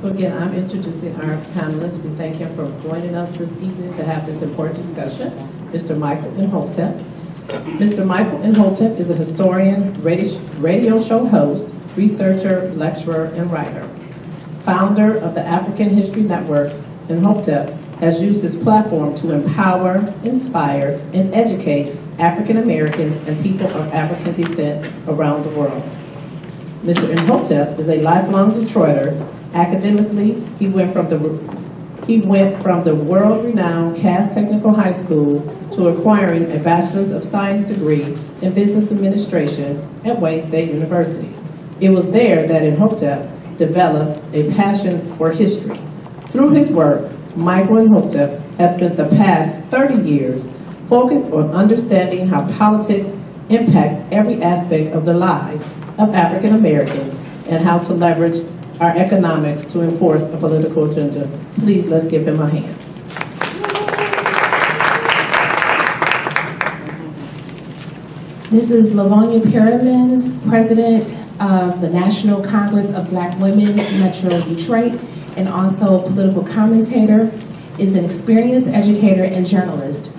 So again, I'm introducing our panelists. We thank him for joining us this evening to have this important discussion. Mr. Michael Imhotep. Mr. Michael Imhotep is a historian, radio show host, researcher, lecturer, and writer. Founder of the African History Network, Imhotep has used his platform to empower, inspire, and educate African Americans and people of African descent around the world. Mr. Imhotep is a lifelong Detroiter. Academically, he went from the world-renowned Cass Technical High School to acquiring a Bachelor's of Science degree in Business Administration at Wayne State University. It was there that Imhotep developed a passion for history. Through his work, Michael Imhotep has spent the past 30 years focused on understanding how politics impacts every aspect of the lives of African Americans and how to leverage our economics to enforce a political agenda. Please, let's give him a hand. This is Lavonia Perryman, President of the National Congress of Black Women, Metro Detroit, and also political commentator, is an experienced educator and journalist.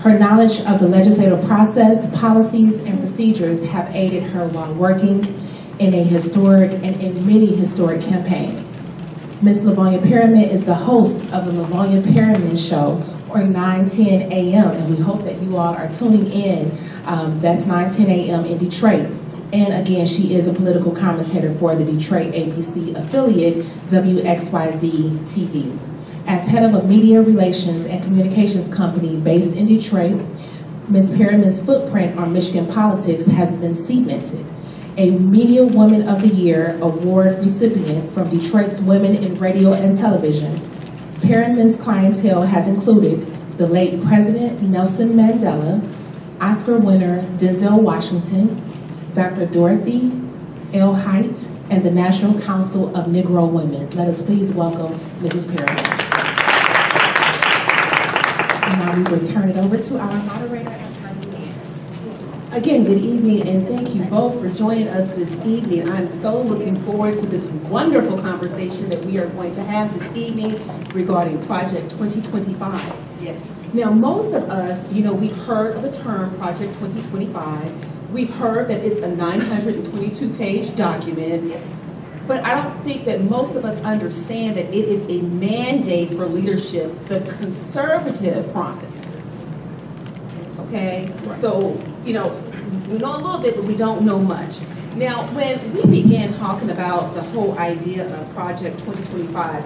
Her knowledge of the legislative process, policies, and procedures have aided her while working in a historic and in many historic campaigns. Ms. Lavonia Perryman is the host of the Lavonia Perryman Show, or 9:10 a.m., and we hope that you all are tuning in. That's 9:10 a.m. in Detroit. And again, she is a political commentator for the Detroit ABC affiliate, WXYZ TV. As head of a media relations and communications company based in Detroit, Ms. Perryman's footprint on Michigan politics has been cemented. A Media Woman of the Year award recipient from Detroit's Women in Radio and Television, Perryman's clientele has included the late President Nelson Mandela, Oscar winner Denzel Washington, Dr. Dorothy L. Height, and the National Council of Negro Women. Let us please welcome Mrs. Perryman. And now we will turn it over to our moderator, Attorney Nance. Again, good evening, and thank you both for joining us this evening. I'm so looking forward to this wonderful conversation that we are going to have this evening regarding Project 2025. Yes. Now, most of us, we've heard of the term Project 2025. We've heard that it's a 922-page document, but I don't think that most of us understand that it is a mandate for leadership, the conservative promise. Okay? Right. So, we know a little bit, but we don't know much. Now, when we began talking about the whole idea of Project 2025,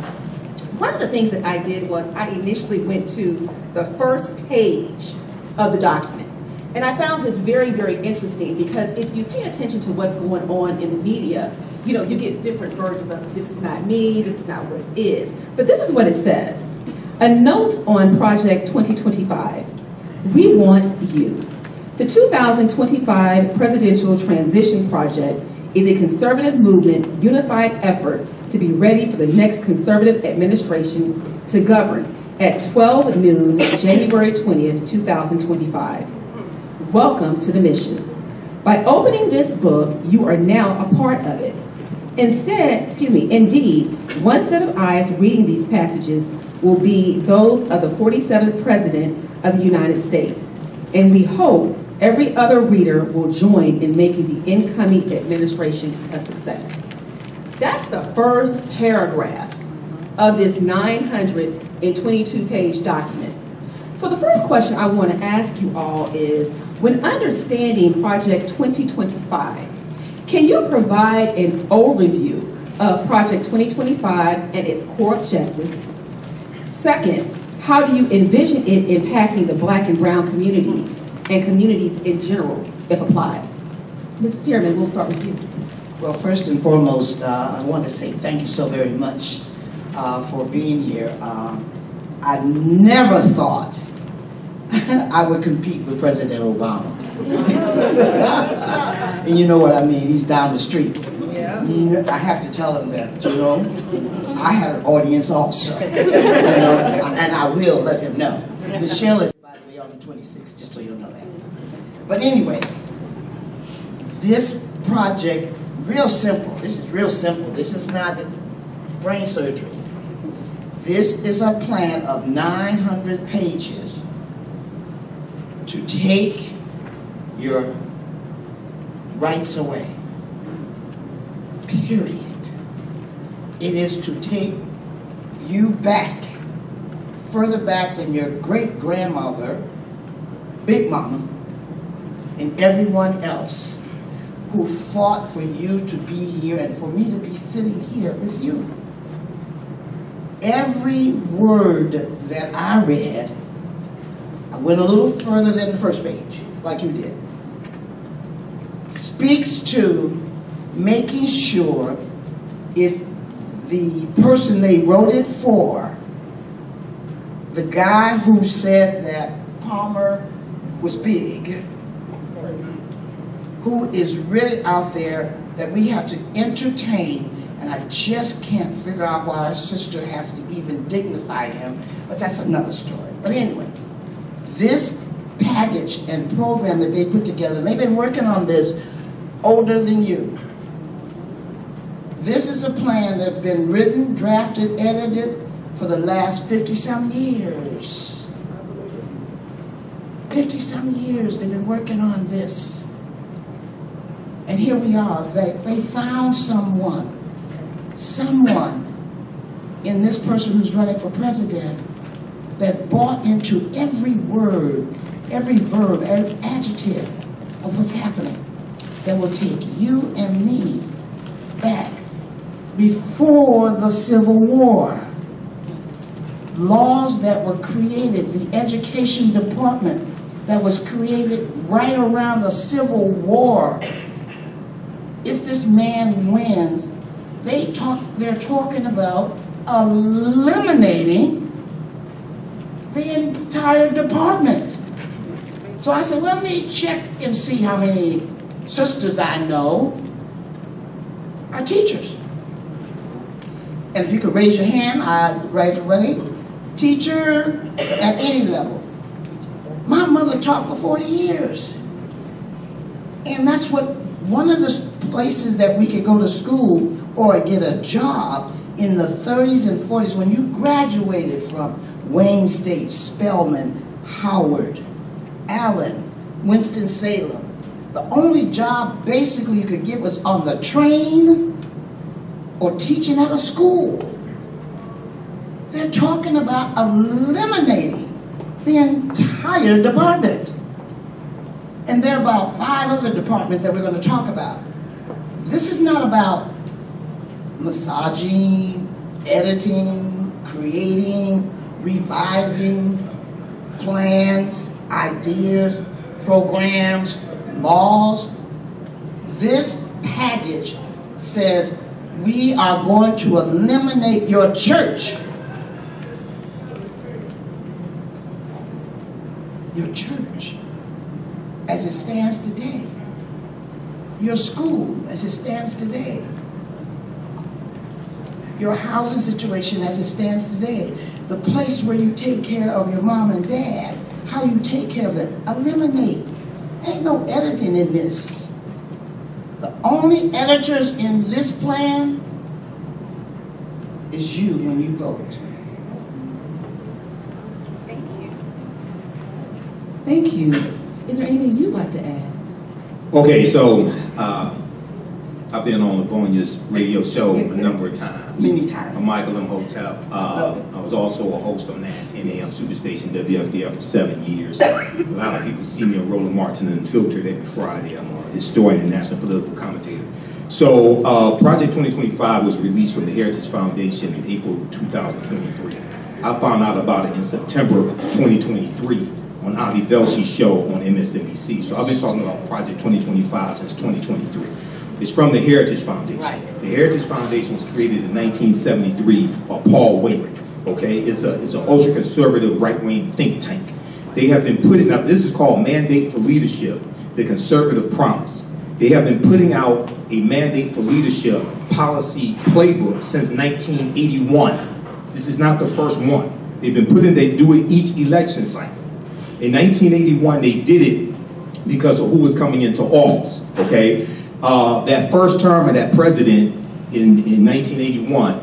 one of the things that I did was I initially went to the first page of the document. And I found this very, very interesting because if you pay attention to what's going on in the media, you get different versions of this is not me, this is not what it is. But this is what it says. A note on Project 2025. We want you. The 2025 Presidential Transition Project is a conservative movement, unified effort to be ready for the next conservative administration to govern at 12 noon, January 20th, 2025. Welcome to the mission. By opening this book, you are now a part of it. Indeed, one set of eyes reading these passages will be those of the 47th President of the United States. And we hope every other reader will join in making the incoming administration a success. That's the first paragraph of this 922-page document. So the first question I want to ask you all is, when understanding Project 2025, can you provide an overview of Project 2025 and its core objectives? Second, how do you envision it impacting the Black and Brown communities and communities in general, if applied? Mrs. Perryman, we'll start with you. Well, first and foremost, I want to say thank you so very much for being here. I never thought I would compete with President Obama. And you know what I mean, he's down the street. Yeah. I have to tell him that, I had an audience also. And I will let him know. Michelle is, by the way, on the 26th, just so you'll know that. But anyway, this project, real simple. This is real simple. This is not brain surgery. This is a plan of 900 pages to take your rights away. Period. It is to take you back, further back than your great-grandmother, Big Mama, and everyone else who fought for you to be here and for me to be sitting here with you. Every word that I read, I went a little further than the first page, like you did, speaks to making sure if the person they wrote it for, the guy who said that Palmer was big, who is really out there that we have to entertain, and I just can't figure out why our sister has to even dignify him, but that's another story. But anyway, this package and program that they put together, they've been working on this older than you. This is a plan that's been written, drafted, edited for the last 50-some years. 50-some years they've been working on this. And here we are. They found someone in this person who's running for president that bought into every word, every verb, every adjective of what's happening, that will take you and me back before the Civil War. Laws that were created, the education department that was created right around the Civil War. If this man wins, they're talking about eliminating the entire department. So I said, let me check and see how many sisters I know are teachers. And if you could raise your hand, right away. Teacher at any level. My mother taught for 40 years. And that's what, one of the places that we could go to school or get a job in the 30s and 40s when you graduated from Wayne State, Spelman, Howard, Allen, Winston-Salem. The only job basically you could get was on the train or teaching at a school. They're talking about eliminating the entire department. And there are about 5 other departments that we're going to talk about. This is not about massaging, editing, creating, revising plans, ideas, programs, laws. This package says we are going to eliminate your church. Your church as it stands today. Your school as it stands today. Your housing situation as it stands today. The place where you take care of your mom and dad. How you take care of them. Eliminate. Ain't no editing in this. The only editors in this plan is you when you vote. Thank you. Thank you. Is there anything you'd like to add? Okay, so I've been on Lavonia's radio show a number of times. Many times. I'm Michael Imhotep. I was also a host on 910 AM Superstation WFDF for 7 years. A lot of people see me on Roland Martin and Filtered every Friday. I'm a historian and national political commentator. So Project 2025 was released from the Heritage Foundation in April 2023. I found out about it in September 2023 on Avi Velshi's show on MSNBC. So I've been talking about Project 2025 since 2023. It's from the Heritage Foundation. Right. The Heritage Foundation was created in 1973 by Paul Wayrick. Okay, it's an ultra-conservative right-wing think tank. They have been putting out, this is called Mandate for Leadership, the Conservative Promise. They have been putting out a Mandate for Leadership policy playbook since 1981. This is not the first one. They do it each election cycle. In 1981, they did it because of who was coming into office, okay? That first term of that president in 1981,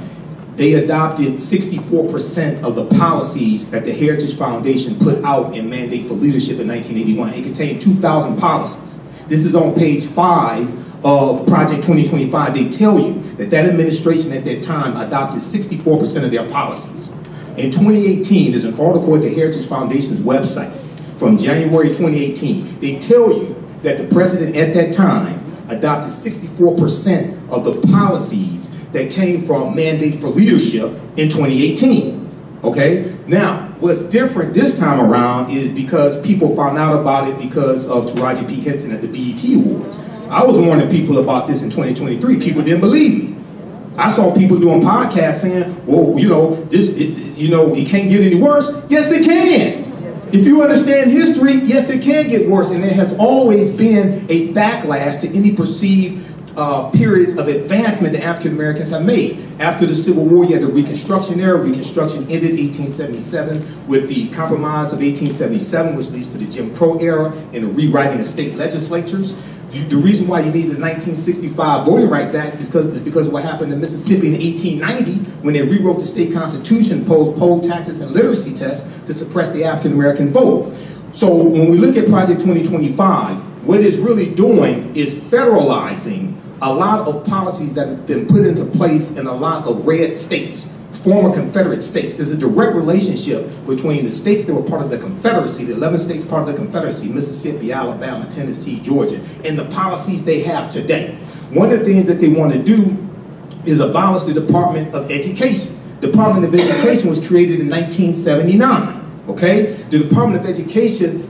they adopted 64% of the policies that the Heritage Foundation put out in Mandate for Leadership in 1981. It contained 2,000 policies. This is on page 5 of Project 2025. They tell you that that administration at that time adopted 64% of their policies. In 2018, there's an article at the Heritage Foundation's website from January 2018. They tell you that the president at that time adopted 64% of the policies that came from Mandate for Leadership in 2018, okay? Now, what's different this time around is because people found out about it because of Taraji P. Henson at the BET Awards. I was warning people about this in 2023. People didn't believe me. I saw people doing podcasts saying, well, you know, it can't get any worse. Yes, it can. If you understand history, yes, it can get worse. And there has always been a backlash to any perceived periods of advancement that African Americans have made. After the Civil War, you had the Reconstruction era. Reconstruction ended 1877 with the Compromise of 1877, which leads to the Jim Crow era and the rewriting of state legislatures. The reason why you need the 1965 Voting Rights Act is because of what happened in Mississippi in 1890 when they rewrote the state constitution, imposed poll taxes and literacy tests to suppress the African American vote. So when we look at Project 2025, what it's really doing is federalizing a lot of policies that have been put into place in a lot of red states, former Confederate states. There's a direct relationship between the states that were part of the Confederacy, the 11 states part of the Confederacy, Mississippi, Alabama, Tennessee, Georgia, and the policies they have today. One of the things that they want to do is abolish the Department of Education. The Department of Education was created in 1979, okay? The Department of Education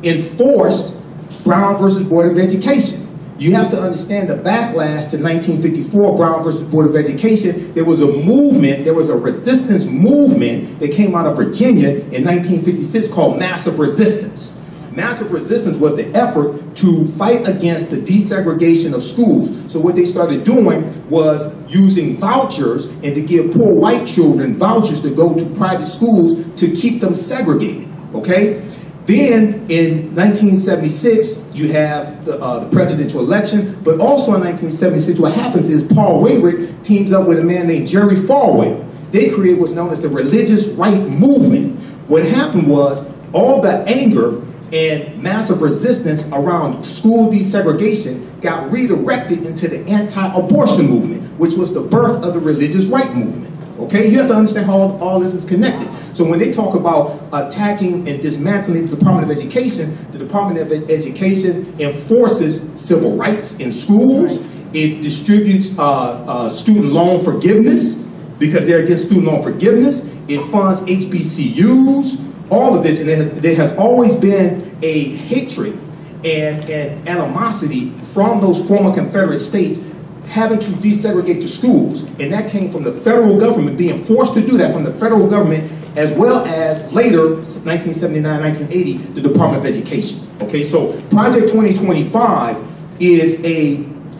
enforced Brown versus Board of Education. You have to understand the backlash to 1954, Brown versus Board of Education. There was a movement, there was a resistance movement that came out of Virginia in 1956 called massive resistance. Massive resistance was the effort to fight against the desegregation of schools. So what they started doing was using vouchers and to give poor white children vouchers to go to private schools to keep them segregated, okay? Then in 1976, you have the presidential election, but also in 1976, what happens is Paul Wayrick teams up with a man named Jerry Falwell. They create what's known as the religious right movement. What happened was all the anger and massive resistance around school desegregation got redirected into the anti-abortion movement, which was the birth of the religious right movement. Okay, you have to understand how all this is connected. So when they talk about attacking and dismantling the Department of Education enforces civil rights in schools. It distributes student loan forgiveness because they're against student loan forgiveness. It funds HBCUs, all of this, and there has always been a hatred and animosity from those former Confederate states having to desegregate the schools, and that came from the federal government being forced to do that from the federal government, as well as later, 1979, 1980, the Department of Education. Okay, so Project 2025 is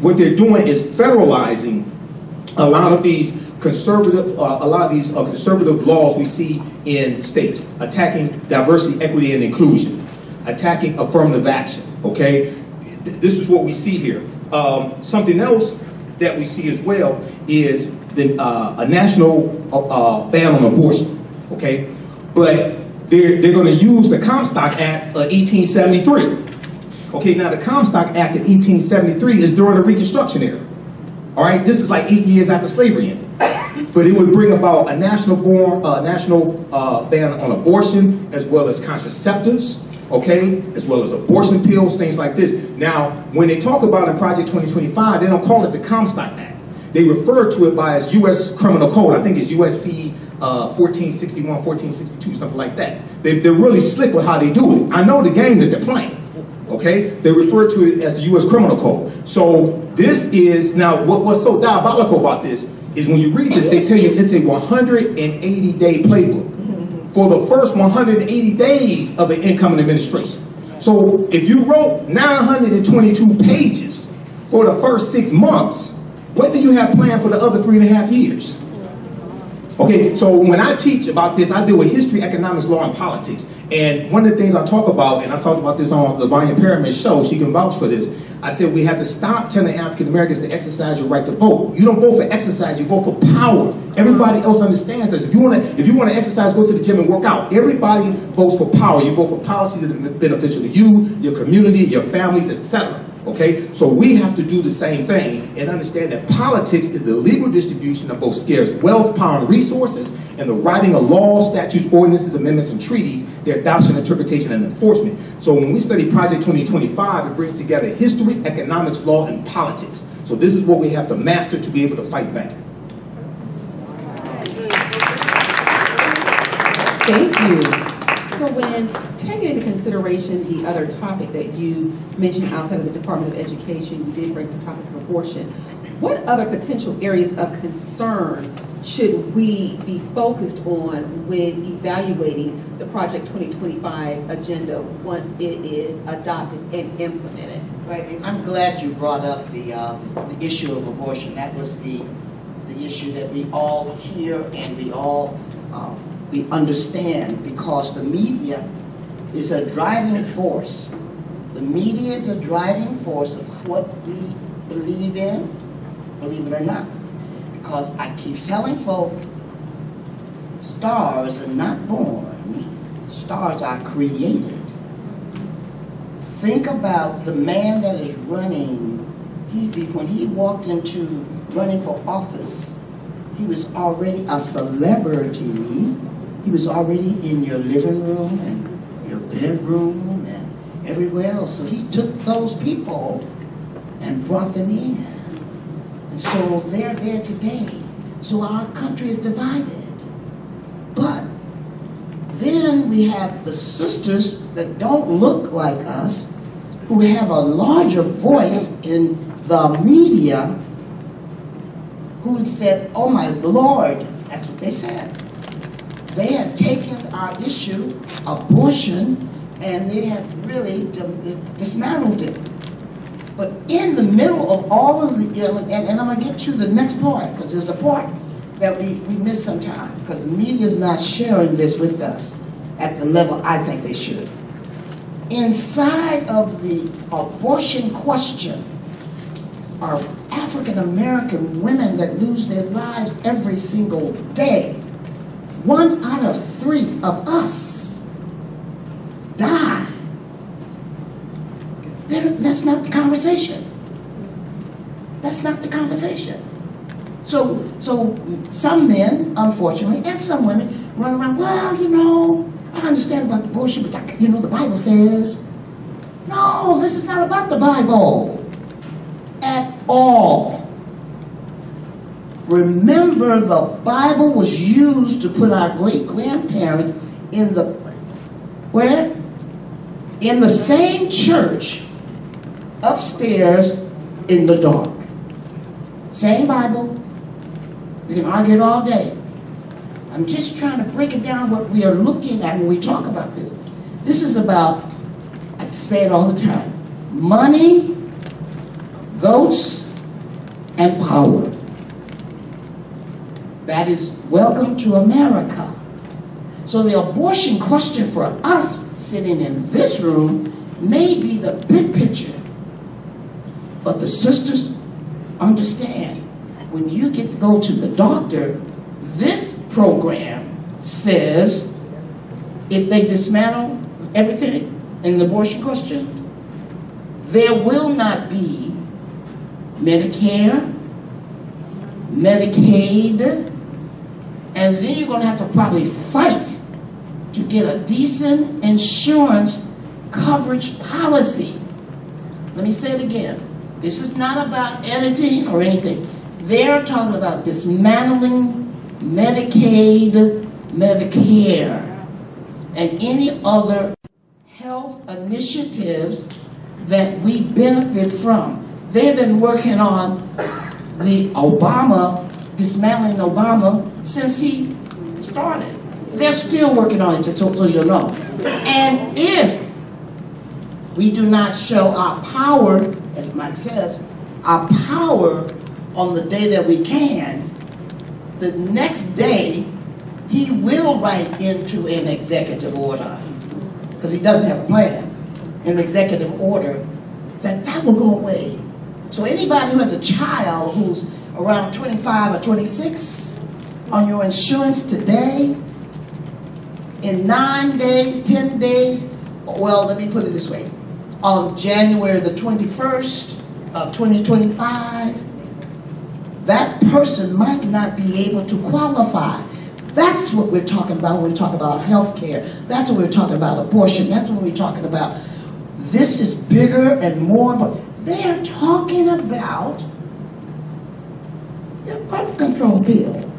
what they're doing is federalizing a lot of these conservative laws we see in states, attacking diversity, equity, and inclusion, attacking affirmative action. Okay, this is what we see here. Something else that we see as well is a national ban on abortion, okay? But they're going to use the Comstock Act of 1873. Okay, now the Comstock Act of 1873 is during the Reconstruction era. All right, this is like 8 years after slavery ended. But it would bring about a national ban on abortion, as well as contraceptives, okay, as well as abortion pills, things like this. Now, when they talk about in Project 2025, they don't call it the Comstock Act. They refer to it by its U.S. Criminal Code. I think it's USC 1461, 1462, something like that. They're really slick with how they do it. I know the game that they're playing, okay? They refer to it as the U.S. Criminal Code. So this is, now what's so diabolical about this is when you read this, they tell you it's a 180-day playbook for the first 180 days of an incoming administration. So if you wrote 922 pages for the first 6 months, what do you have planned for the other 3.5 years? Okay, so when I teach about this, I deal with history, economics, law, and politics. And one of the things I talk about, and I talked about this on Lavonia Perryman's show, she can vouch for this, I said we have to stop telling African Americans to exercise your right to vote. You don't vote for exercise, you vote for power. Everybody else understands this. If you want to exercise, go to the gym and work out. Everybody votes for power. You vote for policies that are beneficial to you, your community, your families, etc. Okay, so we have to do the same thing and understand that politics is the legal distribution of both scarce wealth, power, and resources, and the writing of laws, statutes, ordinances, amendments, and treaties, their adoption, interpretation, and enforcement. So when we study Project 2025, it brings together history, economics, law, and politics. So this is what we have to master to be able to fight back. Thank you. So when taking into consideration the other topic that you mentioned outside of the Department of Education, you did bring the topic of abortion. What other potential areas of concern should we be focused on when evaluating the Project 2025 agenda once it is adopted and implemented? Right, and I'm glad you brought up the issue of abortion. That was the issue that we all hear and we understand, because the media is a driving force. The media is a driving force of what we believe in, believe it or not. Because I keep telling folk, stars are not born, stars are created. Think about the man that is running. When he walked into running for office, he was already a celebrity. He was already in your living room and your bedroom and everywhere else. So he took those people and brought them in. And so they're there today. So our country is divided. But then we have the sisters that don't look like us, who have a larger voice in the media, who said, oh my Lord, that's what they said. They have taken our issue, abortion, and they have really dismantled it. But in the middle of all of the, and I'm going to get to the next part, because there's a part that we miss sometimes, because the media is not sharing this with us at the level I think they should. Inside of the abortion question are African American women that lose their lives every single day. 1 out of 3 of us die. That's not the conversation. That's not the conversation. So some men, unfortunately, and some women run around, well, you know, I understand about abortion, but you know, the Bible says. No, this is not about the Bible at all. Remember, the Bible was used to put our great-grandparents in the, where? In the same church upstairs in the dark. Same Bible. We can argue it all day. I'm just trying to break it down what we are looking at when we talk about this. This is about, I say it all the time, money, votes, and power. That is welcome to America. So the abortion question for us sitting in this room may be the big picture. But the sisters understand, when you get to go to the doctor, this program says if they dismantle everything in the abortion question, there will not be Medicare, Medicaid, and then you're going to have to probably fight to get a decent insurance coverage policy. Let me say it again. This is not about editing or anything. They're talking about dismantling Medicaid, Medicare, and any other health initiatives that we benefit from. They've been working on the dismantling Obama since he started. They're still working on it, just so you know. And if we do not show our power, as Mike says, our power on the day that we can, the next day he will write into an executive order, because he doesn't have a plan, an executive order that will go away. So anybody who has a child who's around 25 or 26 on your insurance today, in 9 days, 10 days, well, let me put it this way. On January the 21st of 2025, that person might not be able to qualify. That's what we're talking about when we talk about health care. That's what we're talking about abortion. That's what we're talking about. This is bigger and more, but they're talking about your birth control pill.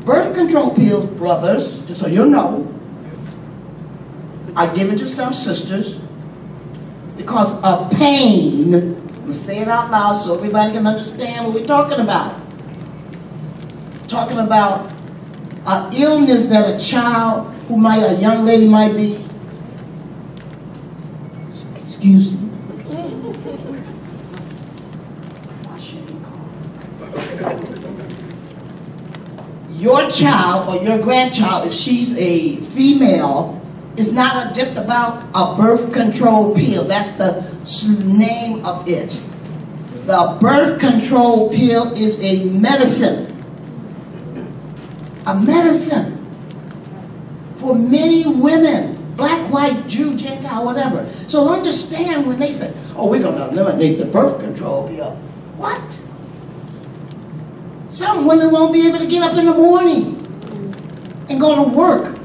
Birth control pills, brothers, just so you know, are given to some sisters because of pain. I'm going to say it out loud so everybody can understand what we're talking about. Talking about an illness that a child a young lady might be, excuse me. Your child or your grandchild, if she's a female, is not just about a birth control pill. That's the name of it. The birth control pill is a medicine. A medicine for many women, black, white, Jew, Gentile, whatever. So understand when they say, oh, we're going to eliminate the birth control pill. What? Some women won't be able to get up in the morning and go to work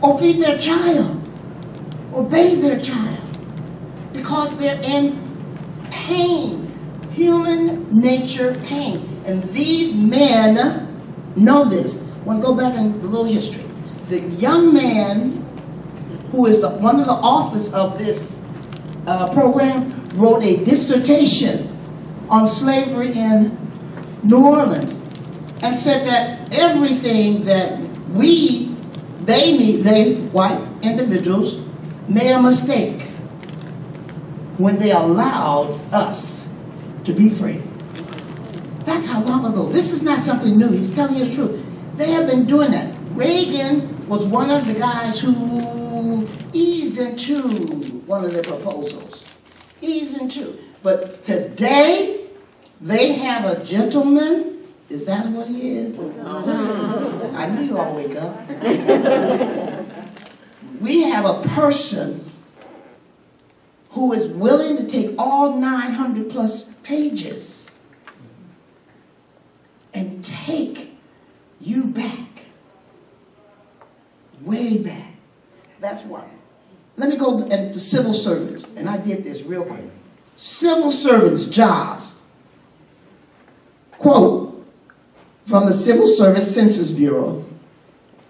or feed their child or bathe their child because they're in pain, human nature pain. And these men know this. I want to go back in a little history. The young man who is one of the authors of this program wrote a dissertation on slavery in New Orleans and said that everything that they white individuals made a mistake when they allowed us to be free. That's how long ago. This is not something new. He's telling you the truth. They have been doing that. Reagan was one of the guys who eased into one of their proposals. Eased into. But today, they have a gentleman. Is that what he is? I knew you all wake up. We have a person who is willing to take all 900 plus pages and take you back, way back. That's why. Let me go at the civil servants, and I did this real quick. Civil servants' jobs. Quote from the Civil Service Census Bureau.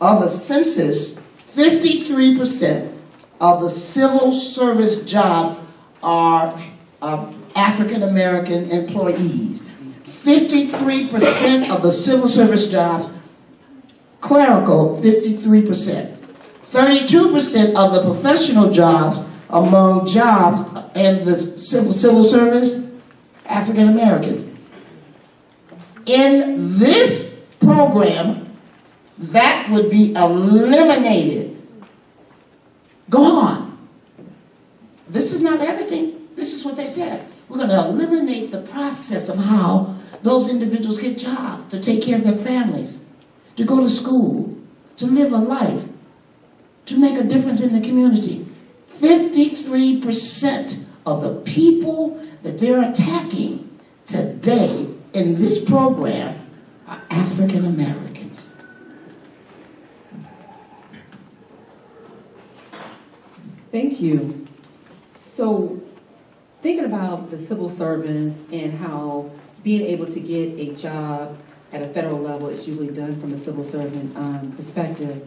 Of the census, 53% of the civil service jobs are African American employees. 53% of the civil service jobs, clerical, 53%. 32% of the professional jobs among jobs in the civil service, African Americans. In this program, that would be eliminated. Gone. This is not editing. This is what they said. We're going to eliminate the process of how those individuals get jobs, to take care of their families, to go to school, to live a life, to make a difference in the community. 53% of the people that they're attacking today in this program are African Americans. Thank you. So, thinking about the civil servants and how being able to get a job at a federal level is usually done from a civil servant perspective,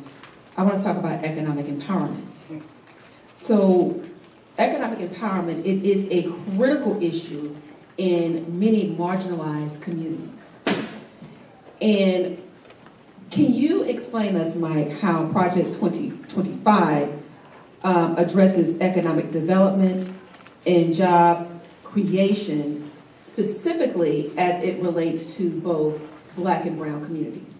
I want to talk about economic empowerment. So, economic empowerment, it is a critical issue in many marginalized communities. And can you explain us, Mike, how Project 2025 addresses economic development and job creation, specifically as it relates to both Black and brown communities?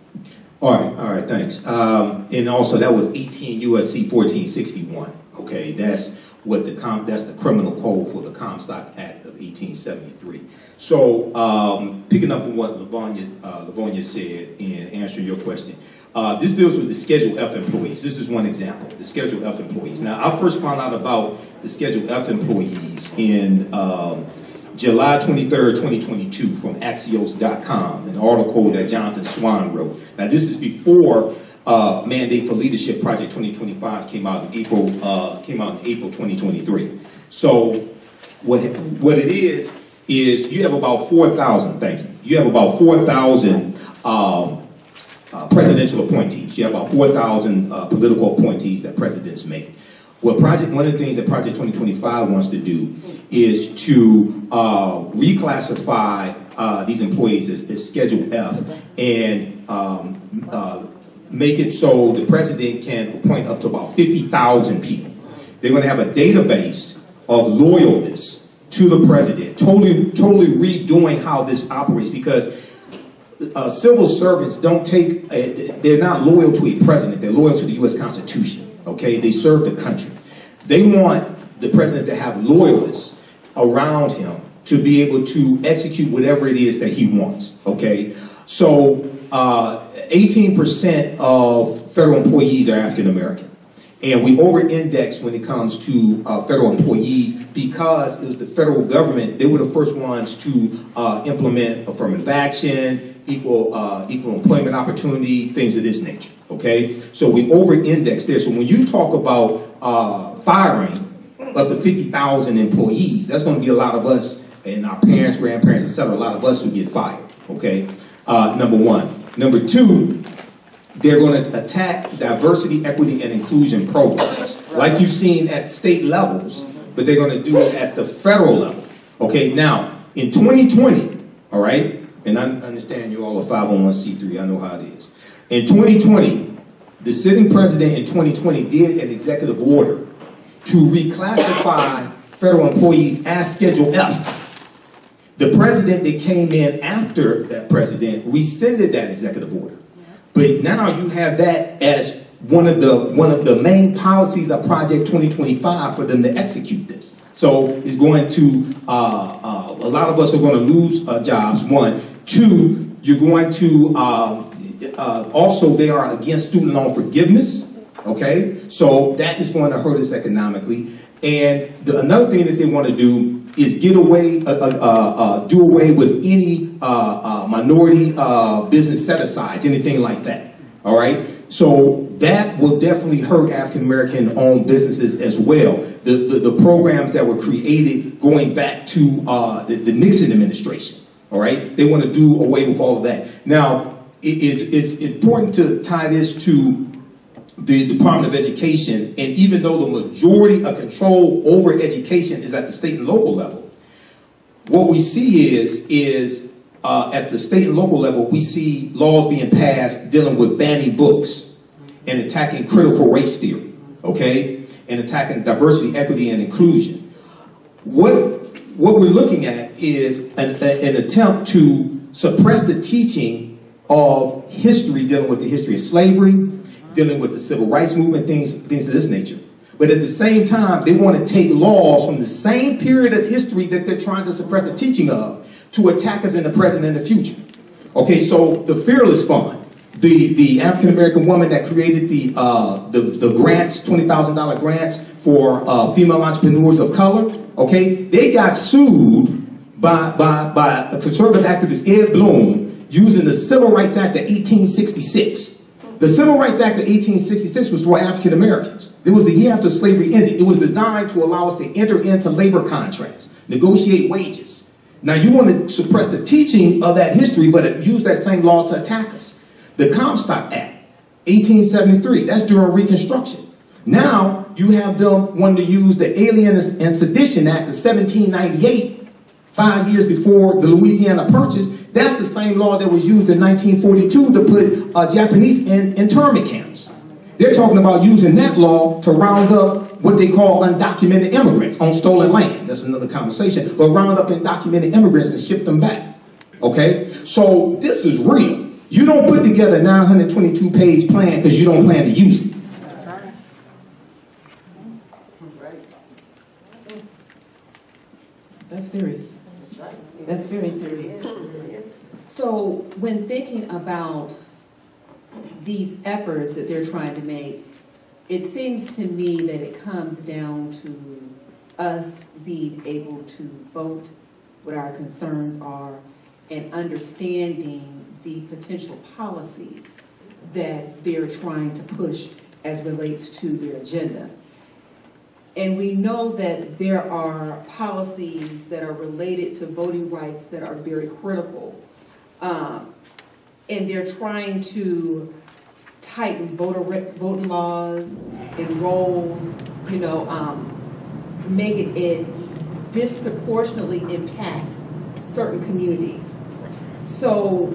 All right, thanks. And also that was 18 USC 1461. Okay, that's what that's the criminal code for the Comstock Act of 1873. So, picking up on what Lavonia said in answering your question, this deals with the Schedule F employees. This is one example, the Schedule F employees. Now, I first found out about the Schedule F employees in July 23rd, 2022 from Axios.com, an article that Jonathan Swan wrote. Now, this is before Mandate for Leadership Project 2025 came out in April 2023. So what it is you have about 4,000, thank you. You have about 4,000 presidential appointees. You have about 4,000 political appointees that presidents make. Well, one of the things that Project 2025 wants to do is to reclassify these employees as Schedule F and make it so the president can appoint up to about 50,000 people. They're going to have a database of loyalists to the president, totally redoing how this operates, because civil servants they're not loyal to a president, they're loyal to the U.S. Constitution, okay? They serve the country. They want the president to have loyalists around him to be able to execute whatever it is that he wants, okay? So 18% of federal employees are African American. And we over-index when it comes to federal employees because it was the federal government. They were the first ones to implement affirmative action, equal employment opportunity, things of this nature, okay? So we over-index there. So when you talk about firing up to 50,000 employees, that's going to be a lot of us and our parents, grandparents, et cetera, a lot of us who get fired, okay? Number one. Number two, they're going to attack diversity, equity, and inclusion programs, like you've seen at state levels, but they're going to do it at the federal level. Okay, now, in 2020, all right, and I understand you all are 501c3, I know how it is. In 2020, the sitting president in 2020 did an executive order to reclassify federal employees as Schedule F. The president that came in after that president rescinded that executive order. But now you have that as one of the main policies of Project 2025 for them to execute this. So it's going to, a lot of us are going to lose jobs, one. Two, you're going to, also they are against student loan forgiveness, okay? So that is going to hurt us economically. And another thing that they want to do is do away with any minority business set-asides, anything like that, all right? So that will definitely hurt African-American owned businesses as well. The programs that were created going back to the Nixon administration, all right? They want to do away with all of that. Now, it's important to tie this to the Department of Education, and even though the majority of control over education is at the state and local level, what we see is at the state and local level, we see laws being passed dealing with banning books and attacking critical race theory, okay, and attacking diversity, equity, and inclusion. What we're looking at is an attempt to suppress the teaching of history, dealing with the history of slavery, dealing with the civil rights movement, things of this nature. But at the same time, they want to take laws from the same period of history that they're trying to suppress the teaching of to attack us in the present and the future. Okay, so the Fearless Fund, the African-American woman that created the grants, $20,000 grants for female entrepreneurs of color, okay, they got sued by a conservative activist, Ed Bloom, using the Civil Rights Act of 1866. The Civil Rights Act of 1866 was for African Americans. It was the year after slavery ended. It was designed to allow us to enter into labor contracts, negotiate wages. Now you want to suppress the teaching of that history, but use that same law to attack us. The Comstock Act, 1873, that's during Reconstruction. Now you have them wanting to use the Alien and Sedition Act of 1798, 5 years before the Louisiana Purchase. That's the same law that was used in 1942 to put Japanese in internment camps. They're talking about using that law to round up what they call undocumented immigrants on stolen land. That's another conversation. But round up undocumented immigrants and ship them back. Okay? So this is real. You don't put together a 922-page plan because you don't plan to use it. serious. That's very serious. So when thinking about these efforts that they're trying to make, it seems to me that it comes down to us being able to vote what our concerns are and understanding the potential policies that they're trying to push as relates to their agenda. And we know that there are policies that are related to voting rights that are very critical. And they're trying to tighten voting laws and roles, make it disproportionately impact certain communities. So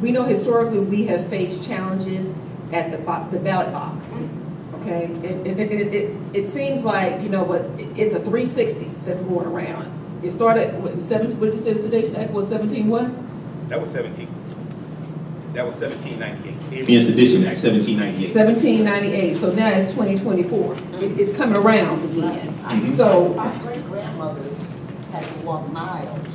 we know historically we have faced challenges at the ballot box. Okay, it seems like, but it's a 360 that's going around. It started with 17, what did you say the Sedition Act was, 17 what? That was 17. That was 1798. The Sedition Act, 1798. 1798, so now it's 2024. It's coming around again. So our great-grandmothers had to walk miles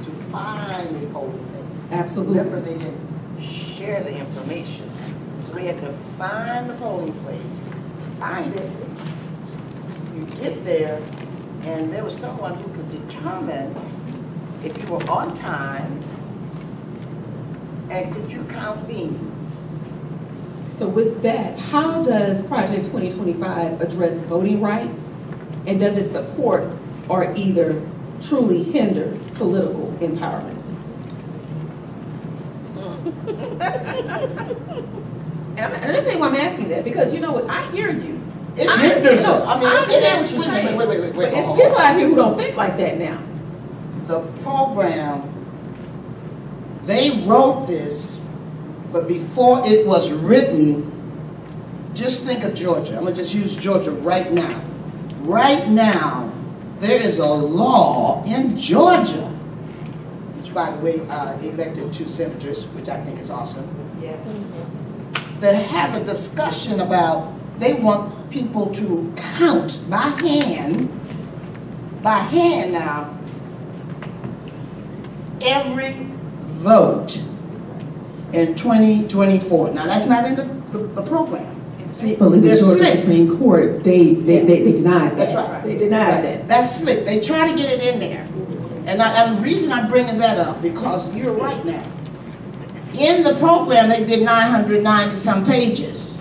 to find the polling place. absolutely. Remember, they didn't share the information. So we had to find the polling place, find it. You get there, and there was someone who could determine if you were on time and could you count beans. So with that, how does Project 2025 address voting rights? And does it support or either truly hinder political empowerment? And let me tell you why I'm asking that, because you know what, I hear you. I understand what you're saying. Wait. But it's people out here who don't think like that now. The program, they wrote this, but before it was written, just think of Georgia. I'm going to just use Georgia right now. Right now, there is a law in Georgia, which, by the way, elected 2 senators, which I think is awesome, that has a discussion about they want people to count by hand now, every vote in 2024. Now, that's not in the program. See, But the they're Georgia slick. Supreme Court, they denied that. That's right. They denied that. That's slick. They try to get it in there. And the reason I'm bringing that up, because you're right now. In the program, they did 990 some pages.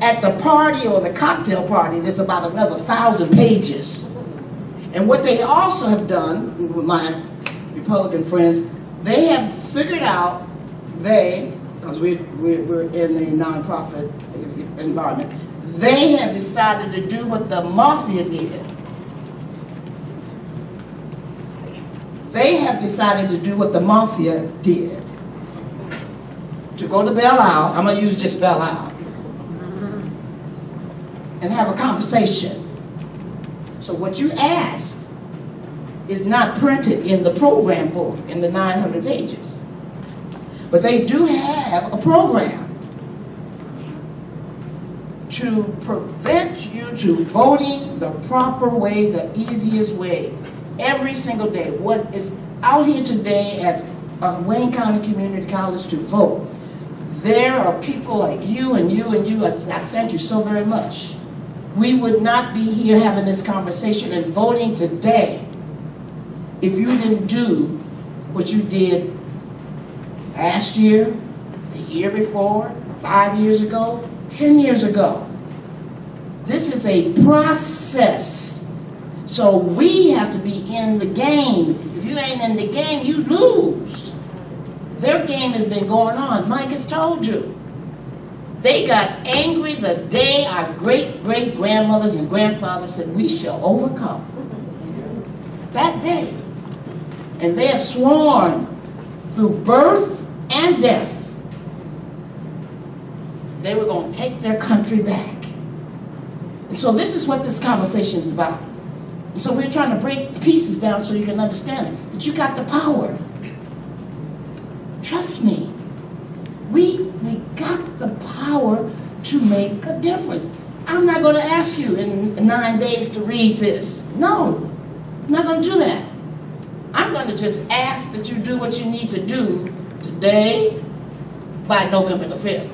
At the party or the cocktail party, there's about another 1,000 pages. And what they also have done with my Republican friends, they have figured out, because we're in a nonprofit environment, they have decided to do what the mafia did. They have decided to do what the mafia did. To go to Belle Isle, I'm going to use just Belle Isle, and have a conversation. So what you asked is not printed in the program book, in the 900 pages. But they do have a program to prevent you to voting the proper way, the easiest way, every single day. What is out here today at Wayne County Community College to vote, there are people like you and you and you. I thank you so very much. We would not be here having this conversation and voting today if you didn't do what you did last year, the year before, 5 years ago, 10 years ago. This is a process. So we have to be in the game. If you ain't in the game, you lose. Their game has been going on. Mike has told you. They got angry the day our great-great-grandmothers and grandfathers said, we shall overcome. That day. And they have sworn through birth and death, they were going to take their country back. And so this is what this conversation is about. And so we're trying to break the pieces down so you can understand it. But you got the power. Trust me. We got the power to make a difference. I'm not going to ask you in 9 days to read this. No. I'm not going to do that. I'm going to just ask that you do what you need to do today by November the 5th.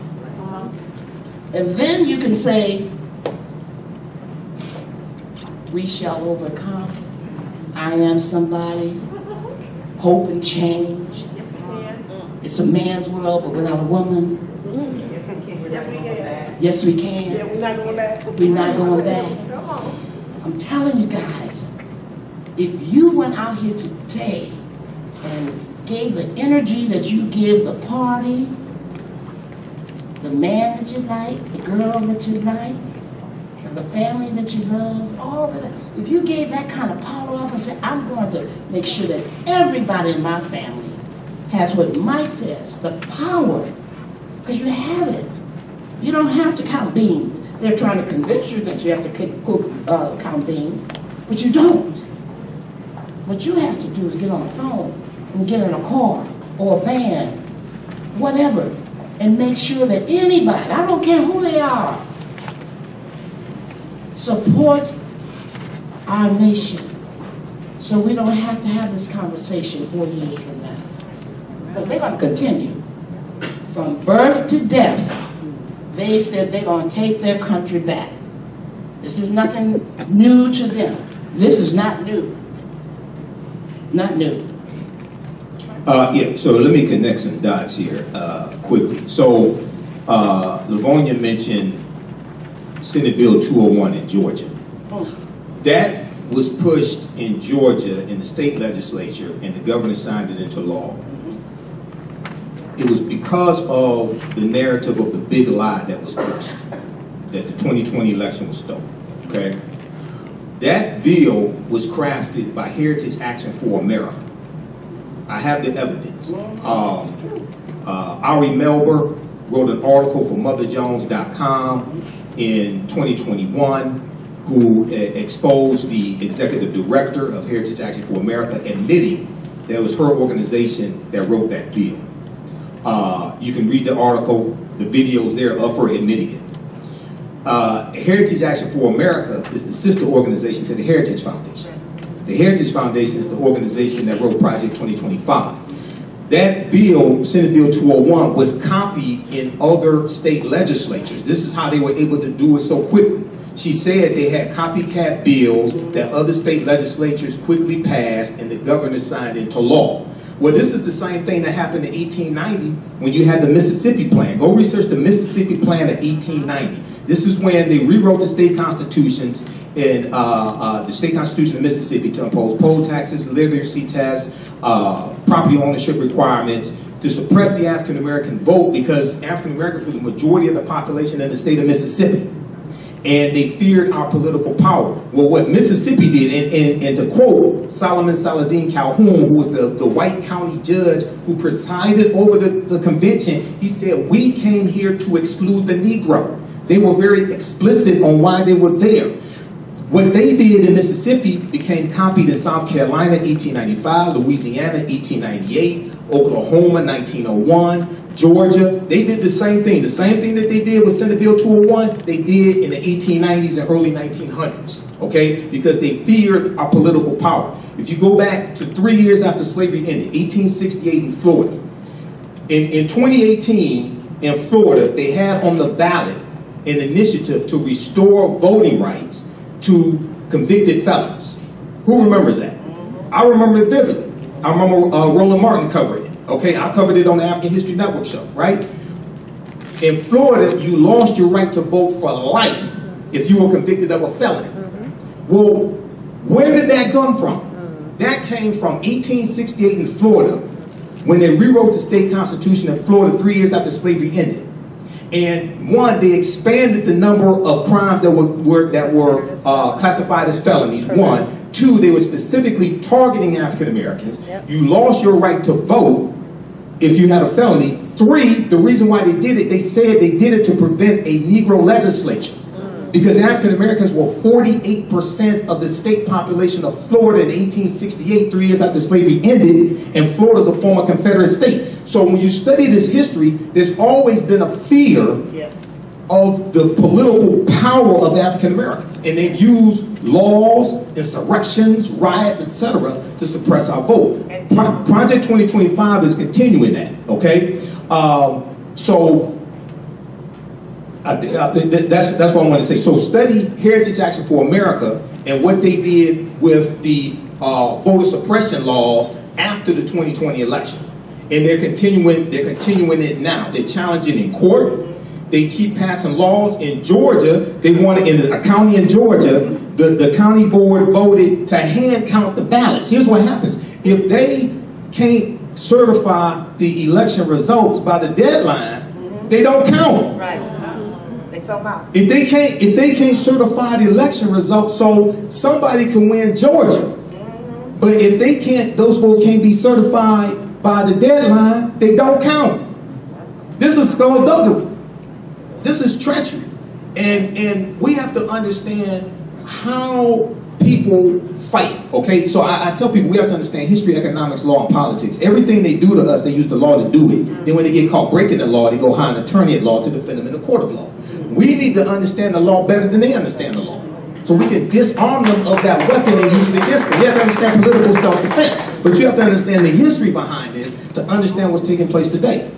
And then you can say, we shall overcome. I am somebody. Hope and change. It's a man's world, but without a woman. Yes, we can. Yeah, we're not going back. We're not going back. Come on. I'm telling you guys, if you went out here today and gave the energy that you give the party, the man that you like, the girl that you like, and the family that you love, all of that, if you gave that kind of power up and said, I'm going to make sure that everybody in my family has what Mike says, the power, because you have it. You don't have to count beans. They're trying to convince you that you have to count beans, but you don't. What you have to do is get on the phone and get in a car or a van, whatever, and make sure that anybody, I don't care who they are, support our nation so we don't have to have this conversation 4 years from now. Because they're going to continue. From birth to death, they said they're going to take their country back. This is nothing new to them. This is not new. Not new. Yeah, so let me connect some dots here quickly. So Lavonia mentioned Senate Bill 201 in Georgia. That was pushed in Georgia in the state legislature, and the governor signed it into law. It was because of the narrative of the big lie that was pushed, that the 2020 election was stolen, okay? That bill was crafted by Heritage Action for America. I have the evidence. Ari Melber wrote an article for MotherJones.com in 2021 who exposed the executive director of Heritage Action for America, admitting that it was her organization that wrote that bill. You can read the article, the videos there of her admitting it. Heritage Action for America is the sister organization to the Heritage Foundation. The Heritage Foundation is the organization that wrote Project 2025. That bill, Senate Bill 201, was copied in other state legislatures. This is how they were able to do it so quickly. She said they had copycat bills that other state legislatures quickly passed and the governor signed into law. Well, this is the same thing that happened in 1890 when you had the Mississippi Plan. Go research the Mississippi Plan of 1890. This is when they rewrote the state constitutions in the state constitution of Mississippi to impose poll taxes, literacy tests, property ownership requirements, to suppress the African American vote because African Americans were the majority of the population in the state of Mississippi. And they feared our political power. Well, what Mississippi did, and to quote Solomon Saladin Calhoun, who was the white county judge who presided over the convention, he said, we came here to exclude the Negro. They were very explicit on why they were there. What they did in Mississippi became copied in South Carolina, 1895, Louisiana, 1898, Oklahoma, 1901, Georgia. They did the same thing. The same thing that they did with Senate Bill 201, they did in the 1890s and early 1900s, okay? Because they feared our political power. If you go back to 3 years after slavery ended, 1868 in Florida. In 2018, in Florida, they had on the ballot an initiative to restore voting rights to convicted felons. Who remembers that? I remember it vividly. I remember Roland Martin covering it. Okay, I covered it on the African History Network show, right? In Florida, you lost your right to vote for life if you were convicted of a felony. Well, where did that come from? That came from 1868 in Florida when they rewrote the state constitution in Florida 3 years after slavery ended. And one, they expanded the number of crimes that were classified as felonies. One. Two, they were specifically targeting African Americans. You lost your right to vote if you had a felony. Three, the reason why they did it, they said they did it to prevent a Negro legislature. Because African Americans were 48% of the state population of Florida in 1868, 3 years after slavery ended, and Florida's a former Confederate state. So when you study this history, there's always been a fear of the political power of the African Americans. And they've used laws, insurrections, riots, etc., to suppress our vote. Project 2025 is continuing that, okay? That's what I want to say. So study Heritage Action for America and what they did with the voter suppression laws after the 2020 election. And they're continuing it now. They're challenging in court. They keep passing laws. In Georgia, they wanted, in a county in Georgia, the county board voted to hand count the ballots. Here's what happens. If they can't certify the election results by the deadline, they don't count. Right. They sold out. If they can't certify the election results, so somebody can win Georgia. But if they can't, those votes can't be certified by the deadline, they don't count. This is skullduggery. This is treachery. And we have to understand how people fight, okay? So I tell people we have to understand history, economics, law, and politics. Everything they do to us, they use the law to do it. Then when they get caught breaking the law, they go hire an attorney at law to defend them in the court of law. We need to understand the law better than they understand the law, so we can disarm them of that weapon they use against them. You have to understand political self-defense, but you have to understand the history behind this to understand what's taking place today.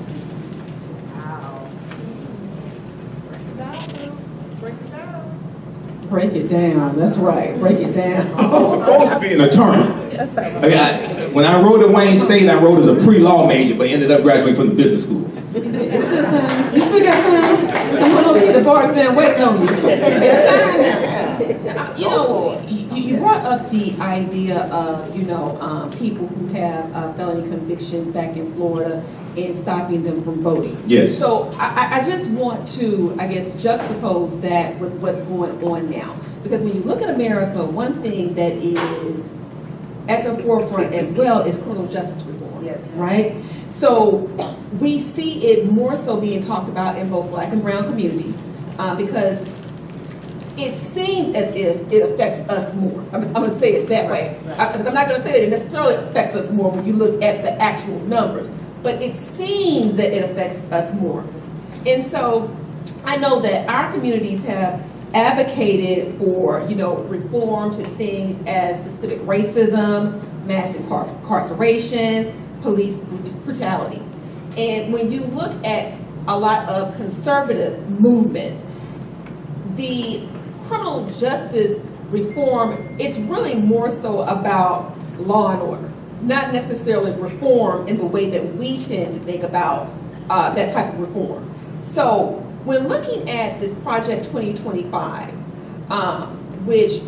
Break it down. That's right. Break it down. I'm supposed to be an attorney. When I wrote at Wayne State, I wrote as a pre-law major, but ended up graduating from the business school. It's still time. You still got time. I'm gonna get the bar exam waiting on you. It's time now. You know, you brought up the idea of, people who have felony convictions back in Florida and stopping them from voting. Yes. So I just want to, juxtapose that with what's going on now. Because when you look at America, one thing that is at the forefront as well is criminal justice reform. Yes. Right? So we see it more so being talked about in both Black and brown communities because it seems as if it affects us more. I'm going to say it that way. Because I'm not going to say that it necessarily affects us more when you look at the actual numbers. But it seems that it affects us more. And so I know that our communities have advocated for, reform to things as systemic racism, mass incarceration, police brutality. And when you look at a lot of conservative movements, the criminal justice reform, it's really more so about law and order, not necessarily reform in the way that we tend to think about that type of reform. So when looking at this Project 2025, which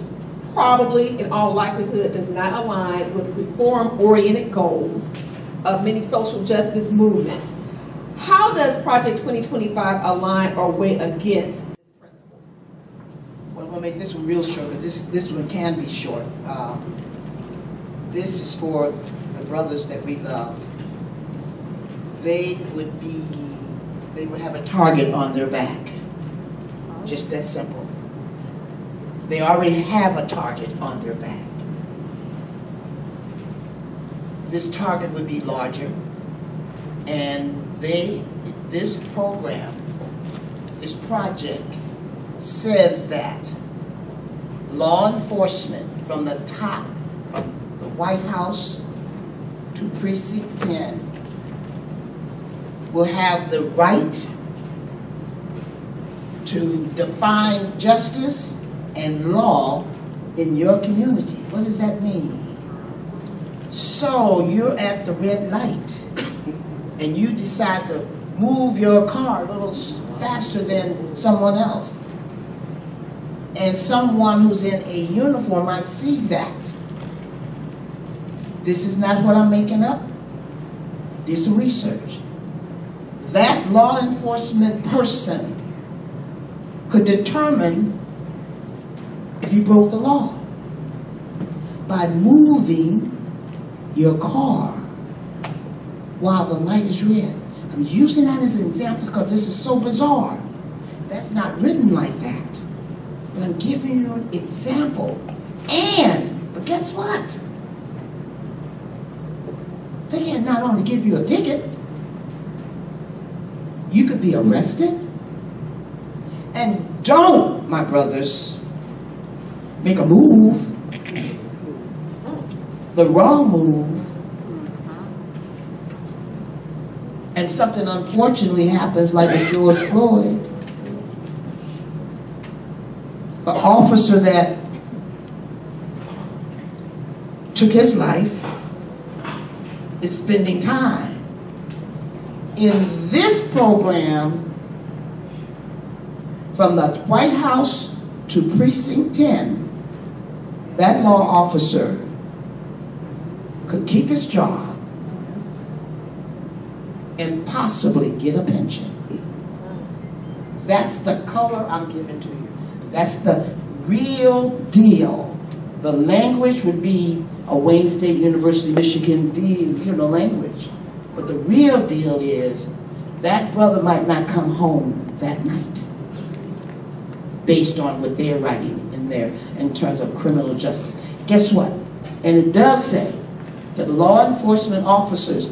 probably in all likelihood does not align with reform-oriented goals of many social justice movements, how does Project 2025 align or weigh against this principle? Well, I'm going to make this one real short, because this one can be short. This is for the brothers that we love. They would have a target on their back. Just that simple. They already have a target on their back. This target would be larger, and this program, this project says that law enforcement from the top, from the White House to Precinct 10, will have the right to define justice and law in your community. What does that mean? So you're at the red light and you decide to move your car a little faster than someone else. And someone who's in a uniform, I see that. This is not what I'm making up. This is research. That law enforcement person could determine if you broke the law by moving your car while the light is red. I'm using that as an example because this is so bizarre. That's not written like that. But I'm giving you an example. But guess what? They can not only give you a ticket, you could be arrested. And don't, my brothers, make a move, the wrong move, and something unfortunately happens like with George Floyd, the officer that took his life is spending time in this program from the White House to Precinct 10. That law officer could keep his job and possibly get a pension. That's the color I'm giving to you. That's the real deal. The language would be a Wayne State University, Michigan language. But the real deal is that brother might not come home that night based on what they're writing in terms of criminal justice. Guess what? And it does say that law enforcement officers,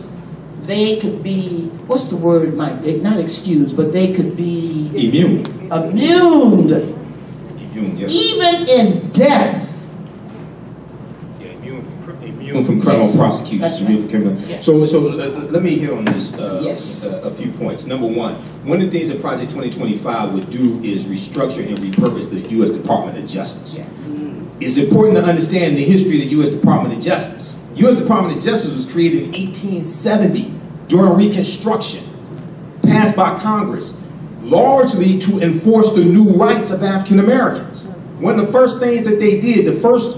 they could be, what's the word, Mike? Not excused, but they could be Immune. Immune, yes. even in death. Yeah, immune from criminal prosecution. That's right. Immune from criminal. Yes. So let me hit on this. Yes. A few points. Number one of the things that Project 2025 would do is restructure and repurpose the U.S. Department of Justice. Yes. It's important to understand the history of the U.S. Department of Justice. U.S. Department of Justice was created in 1870 during Reconstruction, passed by Congress, largely to enforce the new rights of African Americans. One of the first things that they did, the first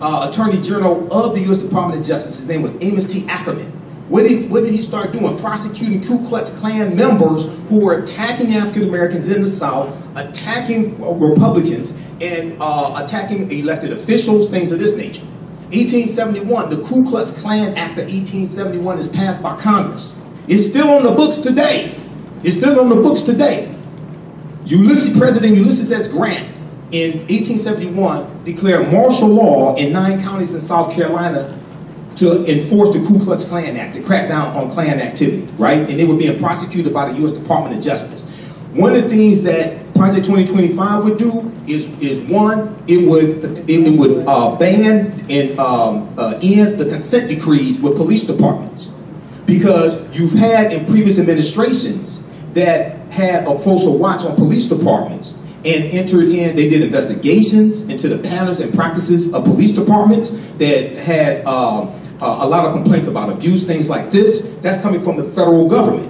Attorney General of the U.S. Department of Justice, his name was Amos T. Ackerman. What did he start doing? Prosecuting Ku Klux Klan members who were attacking African Americans in the South, attacking Republicans, and attacking elected officials, things of this nature. 1871, the Ku Klux Klan Act of 1871 is passed by Congress. It's still on the books today. It's still on the books today. President Ulysses S. Grant in 1871 declared martial law in 9 counties in South Carolina to enforce the Ku Klux Klan Act, to crack down on Klan activity, right? And they were being prosecuted by the U.S. Department of Justice. One of the things that Project 2025 would do is one, it would ban and end the consent decrees with police departments, because you've had in previous administrations that had a closer watch on police departments and they did investigations into the patterns and practices of police departments that had a lot of complaints about abuse, things like this. That's coming from the federal government.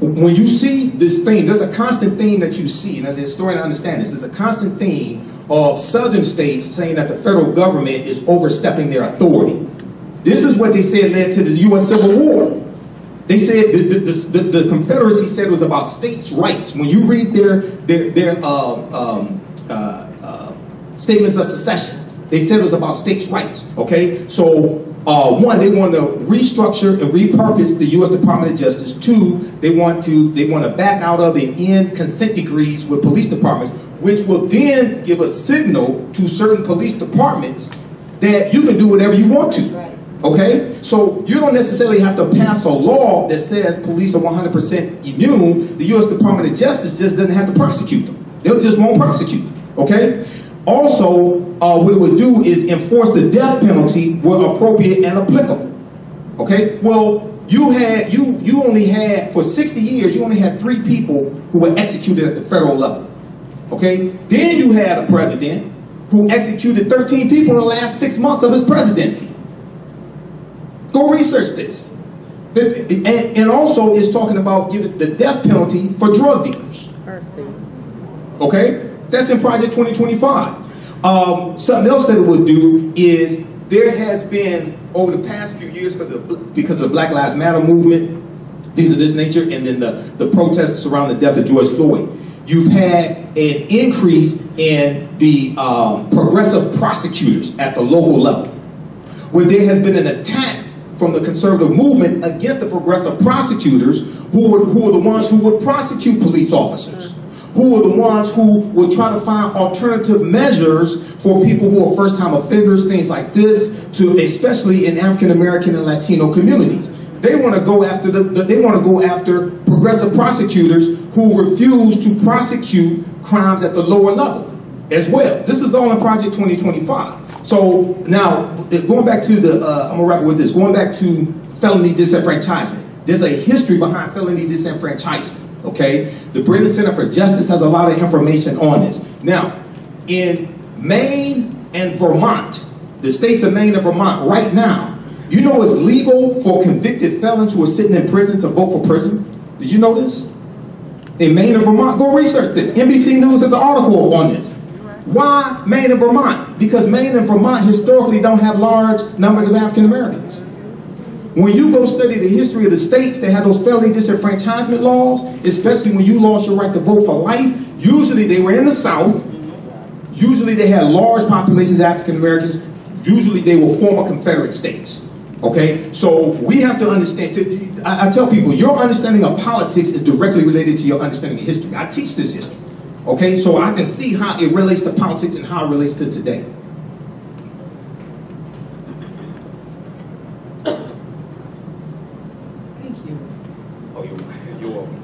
When you see this theme, there's a constant theme that you see, and as a historian I understand this, there's a constant theme of southern states saying that the federal government is overstepping their authority. This is what they said led to the U.S. Civil War. They said the Confederacy said it was about states' rights. When you read their statements of secession, they said it was about states' rights. Okay, so one, they want to restructure and repurpose the U.S. Department of Justice. Two, they want to back out of and end consent decrees with police departments, which will then give a signal to certain police departments that you can do whatever you want to. Right. Okay? So you don't necessarily have to pass a law that says police are 100% immune. The U.S. Department of Justice just doesn't have to prosecute them. They just won't prosecute them. Okay? Also, what it would do is enforce the death penalty where appropriate and applicable. Okay? Well, you only had, for 60 years, you only had 3 people who were executed at the federal level. Okay? Then you had a president who executed 13 people in the last 6 months of his presidency. Go research this. And also is talking about giving the death penalty for drug dealers. Okay? That's in Project 2025. Something else that it would do is there has been, over the past few years, because of the Black Lives Matter movement, things of this nature, and then the protests around the death of George Floyd, you've had an increase in the progressive prosecutors at the local level, where there has been an attack from the conservative movement against the progressive prosecutors who are the ones who would prosecute police officers, who are the ones who would try to find alternative measures for people who are first-time offenders, things like this, to especially in African American and Latino communities. They want to go after progressive prosecutors who refuse to prosecute crimes at the lower level. as well. This is all in Project 2025. So now, going back to the, I'm gonna wrap it with this, going back to felony disenfranchisement. There's a history behind felony disenfranchisement, okay? The British Center for Justice has a lot of information on this. Now, in Maine and Vermont, the states of Maine and Vermont right now, you know it's legal for convicted felons who are sitting in prison to vote for prison? Did you know this? In Maine and Vermont, go research this. NBC News has an article on this. Why Maine and Vermont? Because Maine and Vermont historically don't have large numbers of African Americans. When you go study the history of the states that had those felony disenfranchisement laws, especially when you lost your right to vote for life, usually they were in the South, usually they had large populations of African Americans, usually they were former Confederate states. Okay, so we have to understand, I tell people, your understanding of politics is directly related to your understanding of history. I teach this history, okay, so I can see how it relates to politics and how it relates to today. Thank you. Oh, you're welcome.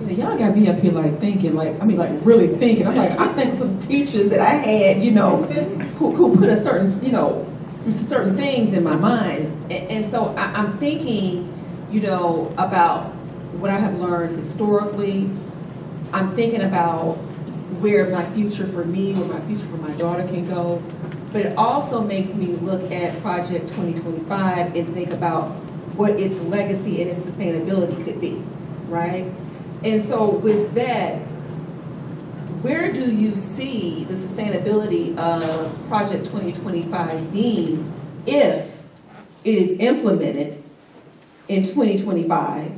You know, y'all got me up here like thinking, like really thinking. I'm like, I think some teachers that I had, you know, who put a certain, you know, certain things in my mind, and so I'm thinking, you know, about what I have learned historically. I'm thinking about where my future for me, where my future for my daughter can go, but it also makes me look at Project 2025 and think about what its legacy and its sustainability could be, right? And so with that, where do you see the sustainability of Project 2025 being if it is implemented in 2025?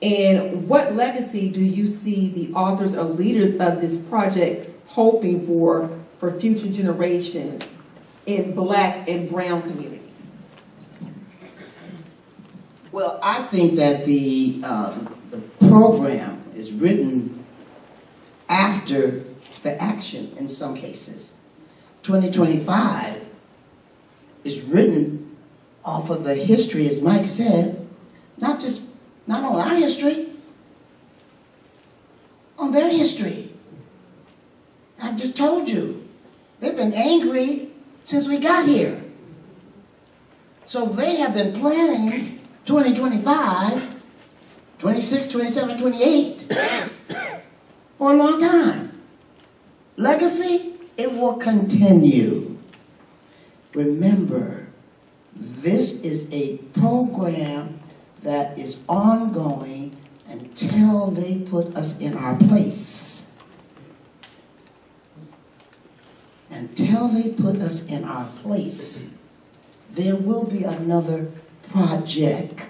And what legacy do you see the authors or leaders of this project hoping for future generations in Black and brown communities? Well, I think that the program is written after the action in some cases. 2025 is written off of the history, as Mike said, not on our history, on their history. I just told you, they've been angry since we got here. So they have been planning 2025, 26, 27, 28 for a long time. Legacy, it will continue. Remember, this is a program that is ongoing until they put us in our place. Until they put us in our place, there will be another project.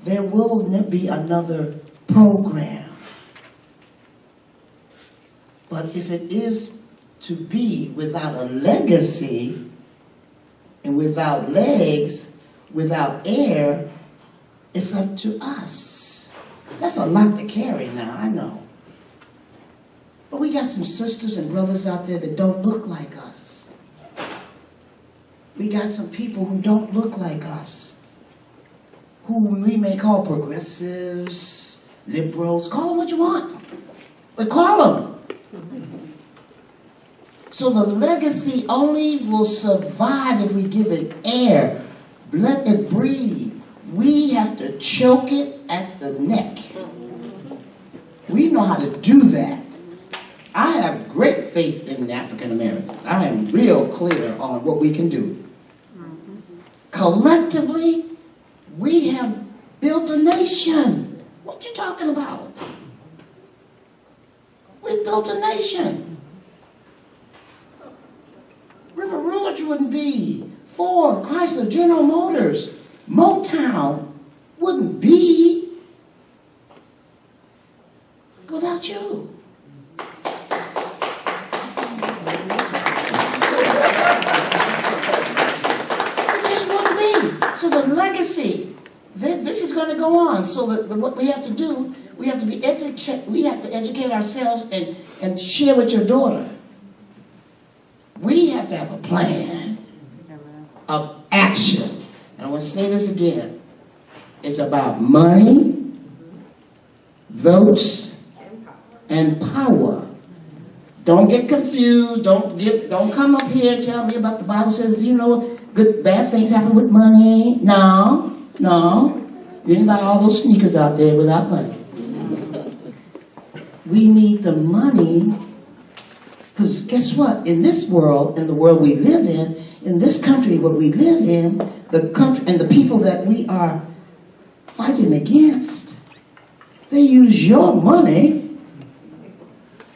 There will be another program. But if it is to be without a legacy and without legs, without air, it's up to us. That's a lot to carry now, I know. But we got some sisters and brothers out there that don't look like us. We got some people who don't look like us, who we may call progressives, liberals, call them what you want, but call them. So the legacy only will survive if we give it air, let it breathe. We have to choke it at the neck. We know how to do that. I have great faith in the African Americans. I am real clear on what we can do. Collectively, we have built a nation. What you talking about? We built a nation. River Rouge wouldn't be. Ford, Chrysler, General Motors, Motown wouldn't be without you. It just wouldn't be. So the legacy, this is going to go on. So what we have to do, we have to educate ourselves and share with your daughter. We have to have a plan of action. And I want to say this again. It's about money, votes, and power. Don't get confused. Don't come up here and tell me about the Bible says, you know, bad things happen with money. No. You didn't buy all those sneakers out there without money. We need the money, because guess what? In this world, in the world we live in this country, what we live in, the country and the people that we are fighting against, they use your money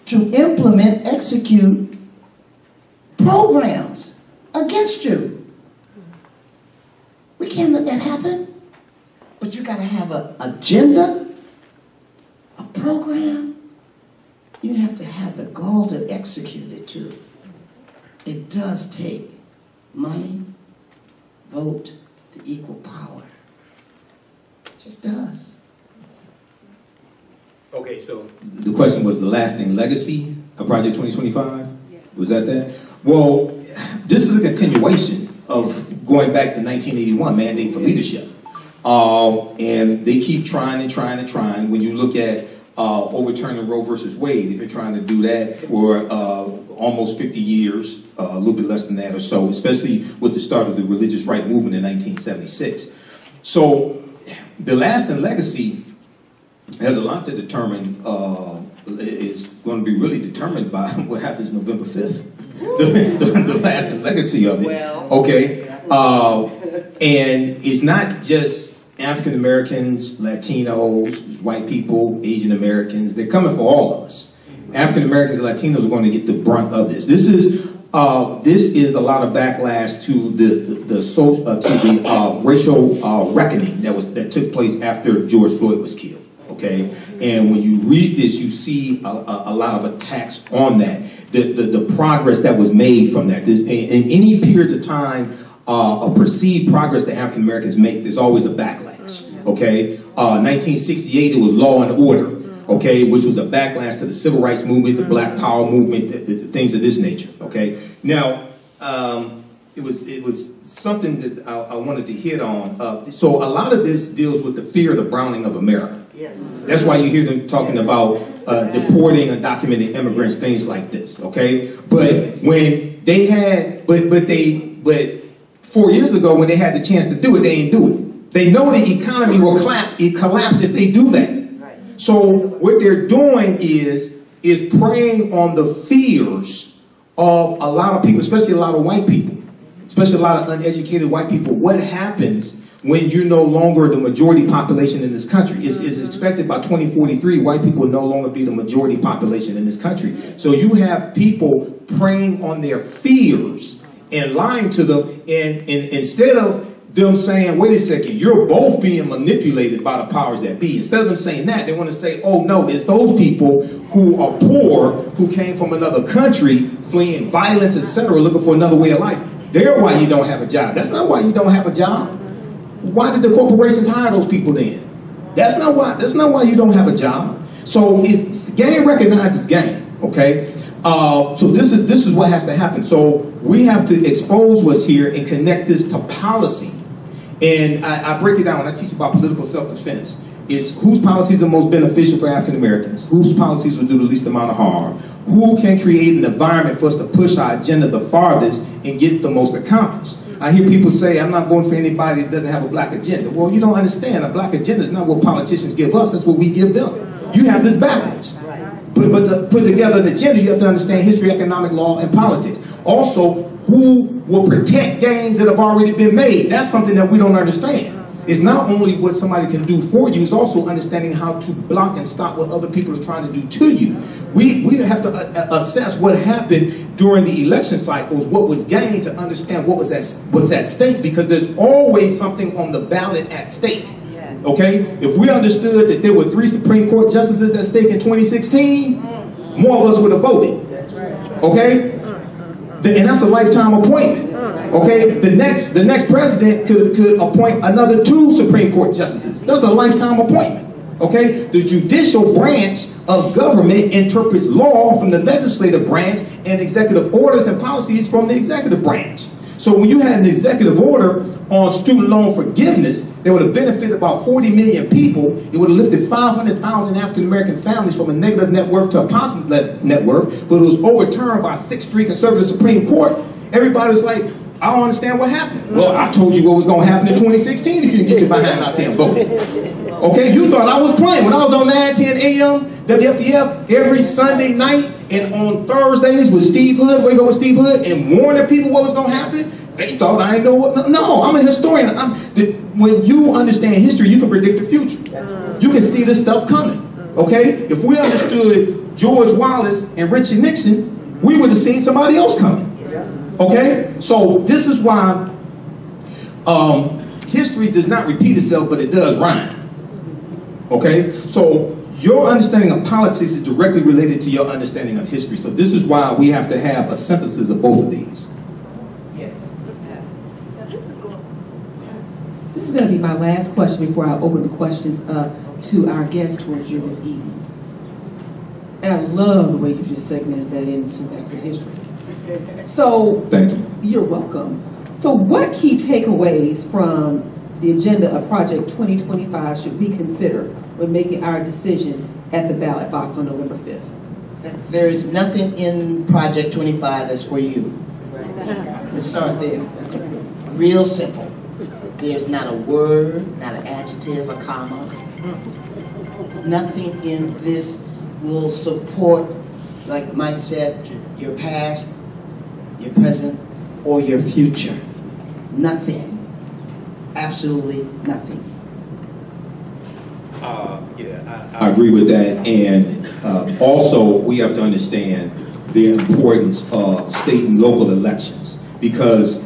to implement, execute programs against you. We can't let that happen. But you got to have an agenda, a program. You have to have the gall to execute it too. It does take money, vote to equal power. It just does. Okay, so the question was the lasting legacy of Project 2025? Yes. Was that? Well, this is a continuation of going back to 1981, Mandate for Leadership. And they keep trying and trying and trying. When you look at overturning Roe versus Wade, they've been trying to do that for almost 50 years, a little bit less than that or so, especially with the start of the religious right movement in 1976. So the lasting legacy has a lot to determine, it's going to be really determined by what happens November 5th, the lasting legacy of it. Well, okay. And it's not just African Americans, Latinos, white people, Asian Americans. They're coming for all of us. African Americans and Latinos are going to get the brunt of this. This is a lot of backlash to the racial reckoning that took place after George Floyd was killed. Okay, and when you read this, you see a lot of attacks on that. The progress that was made from that. In any periods of time, a perceived progress that African Americans make, there's always a backlash. Okay, 1968 it was Law and Order. Okay, which was a backlash to the Civil Rights Movement, the Black Power Movement, the things of this nature. Okay, now it was something that I wanted to hit on. So a lot of this deals with the fear of the browning of America. Yes. That's why you hear them talking about deporting undocumented immigrants, things like this. Okay, but when they had, but 4 years ago when they had the chance to do it, they didn't do it. They know the economy will collapse if they do that. Right. So what they're doing is preying on the fears of a lot of people, especially a lot of white people, especially a lot of uneducated white people. What happens when you're no longer the majority population in this country? It's expected by 2043, white people will no longer be the majority population in this country. So you have people preying on their fears and lying to them, and instead of them saying, wait a second, you're both being manipulated by the powers that be. Instead of them saying that, they want to say, oh no, it's those people who are poor, who came from another country, fleeing violence, etc., looking for another way of life. They're why you don't have a job. That's not why you don't have a job. Why did the corporations hire those people then? That's not why you don't have a job. So it's game recognizes game, okay? So this is what has to happen. So we have to expose what's here and connect this to policy. And I break it down when I teach about political self-defense. It's whose policies are most beneficial for African Americans, whose policies will do the least amount of harm, who can create an environment for us to push our agenda the farthest and get the most accomplished. I hear people say, I'm not voting for anybody that doesn't have a black agenda. Well, you don't understand. A black agenda is not what politicians give us. That's what we give them. You have this backwards. But to put together an agenda, you have to understand history, economic law, and politics. Also, who will protect gains that have already been made? That's something that we don't understand. It's not only what somebody can do for you, it's also understanding how to block and stop what other people are trying to do to you. We have to assess what happened during the election cycles, what was gained, to understand what was at stake, because there's always something on the ballot at stake. Okay? If we understood that there were 3 Supreme Court justices at stake in 2016, more of us would have voted. Okay? And that's a lifetime appointment. Okay? The next president could appoint another 2 Supreme Court justices. That's a lifetime appointment. Okay? The judicial branch of government interprets law from the legislative branch and executive orders and policies from the executive branch. So when you had an executive order on student loan forgiveness that would have benefited about 40 million people, it would have lifted 500,000 African-American families from a negative net worth to a positive net worth, but it was overturned by 6-3 conservative Supreme Court. Everybody was like, I don't understand what happened. Well, I told you what was going to happen in 2016 if you didn't get your behind out there and vote. Okay, you thought I was playing. When I was on 9:10 a.m., WFDF, every Sunday night and on Thursdays with Steve Hood, wake up with Steve Hood and warn the people what was going to happen, they thought I didn't know what. No, I'm a historian. When you understand history, you can predict the future. You can see this stuff coming. Okay? If we understood George Wallace and Richard Nixon, we would have seen somebody else coming. Okay? So this is why history does not repeat itself, but it does rhyme. Okay? So your understanding of politics is directly related to your understanding of history. So this is why we have to have a synthesis of both of these. This is going to be my last question before I open the questions up to our guests towards you this evening. And I love the way you just segmented that into African history. So, Thank you. You're welcome. So what key takeaways from the agenda of Project 2025 should we consider when making our decision at the ballot box on November 5th? There is nothing in Project 25 that's for you. Let's start there. Real simple. There's not a word, not an adjective, a comma. Nothing in this will support, like Mike said, your past, your present, or your future. Nothing. Absolutely nothing. I agree with that, and also we have to understand the importance of state and local elections, because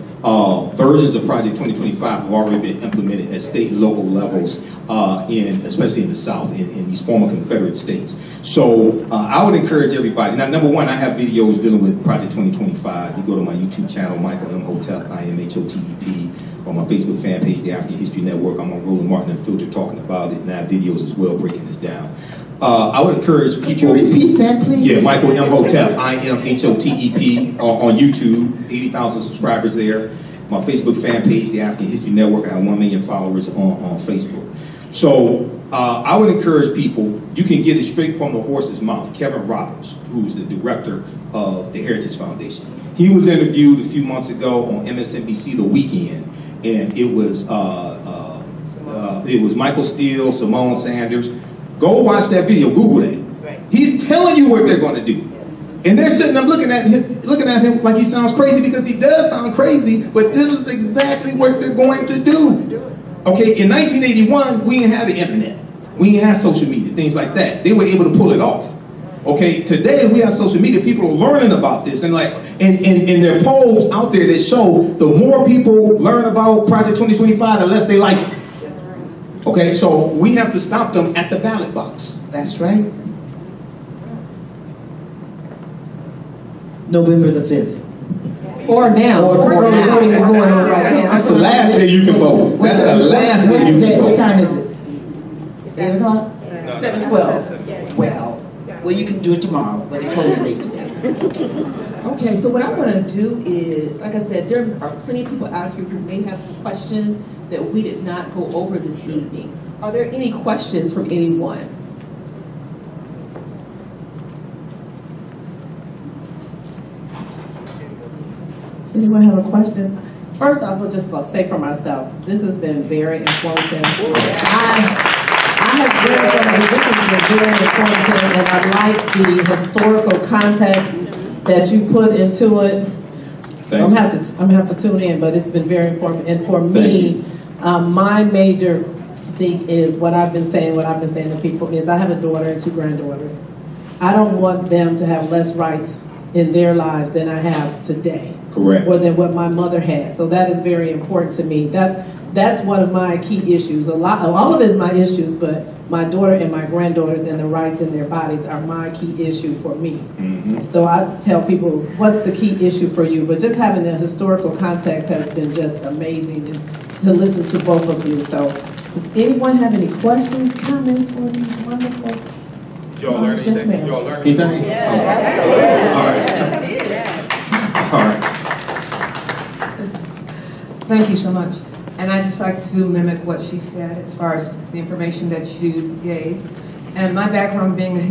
versions of Project 2025 have already been implemented at state and local levels, especially in the South, in these former Confederate states. So I would encourage everybody. Now, number one, I have videos dealing with Project 2025. You go to my YouTube channel, Michael Imhotep, Imhotep, on my Facebook fan page, the African History Network. I'm on Roland Martin and Filter talking about it, and I have videos as well breaking this down. I would encourage people. Could you repeat that, please? Yeah, Michael Imhotep, Imhotep, on YouTube, 80,000 subscribers there. My Facebook fan page, the African History Network, I have 1 million followers on Facebook. So I would encourage people, you can get it straight from the horse's mouth. Kevin Roberts, who's the director of the Heritage Foundation. He was interviewed a few months ago on MSNBC The Weekend, and it was Michael Steele, Simone Sanders. Go watch that video, Google that. Right. He's telling you what they're going to do. Yes. And they're sitting there looking at him like he sounds crazy, because he does sound crazy, but this is exactly what they're going to do. Okay, in 1981, we didn't have the internet. We didn't have social media, things like that. They were able to pull it off. Okay, today we have social media. People are learning about this, and there are polls out there that show the more people learn about Project 2025, the less they like it. Okay, so we have to stop them at the ballot box. That's right. November the 5th. Or now. Or now. Voting is going on right now. That's the last day you can vote. That's the last day you can vote. What time is it? 8 o'clock? 7:12. Well, you can do it tomorrow, but it closes late today. Okay, so what I want to do is, like I said, there are plenty of people out here who may have some questions that we did not go over this evening. Are there any questions from anyone? Does anyone have a question? First, I will just say for myself, this has been very informative. I have read from it. This has been very informative, and I like the historical context that you put into it. I'm gonna have to tune in, but it's been very informative. And for me, my major thing is what I've been saying to people is I have a daughter and 2 granddaughters. I don't want them to have less rights in their lives than I have today. Correct. Or than what my mother had. So that is very important to me. That's one of my key issues. All of it is my issues, but my daughter and my granddaughters and the rights in their bodies are my key issue for me. Mm-hmm. So I tell people, what's the key issue for you? But just having the historical context has been just amazing, and to listen to both of you. So does anyone have any questions, comments for these wonderful? Did y'all learn anything? Yes, Did y'all learn anything? Yeah. Okay. All right. All right. Thank you so much. And I'd just like to mimic what she said as far as the information that you gave. And my background being a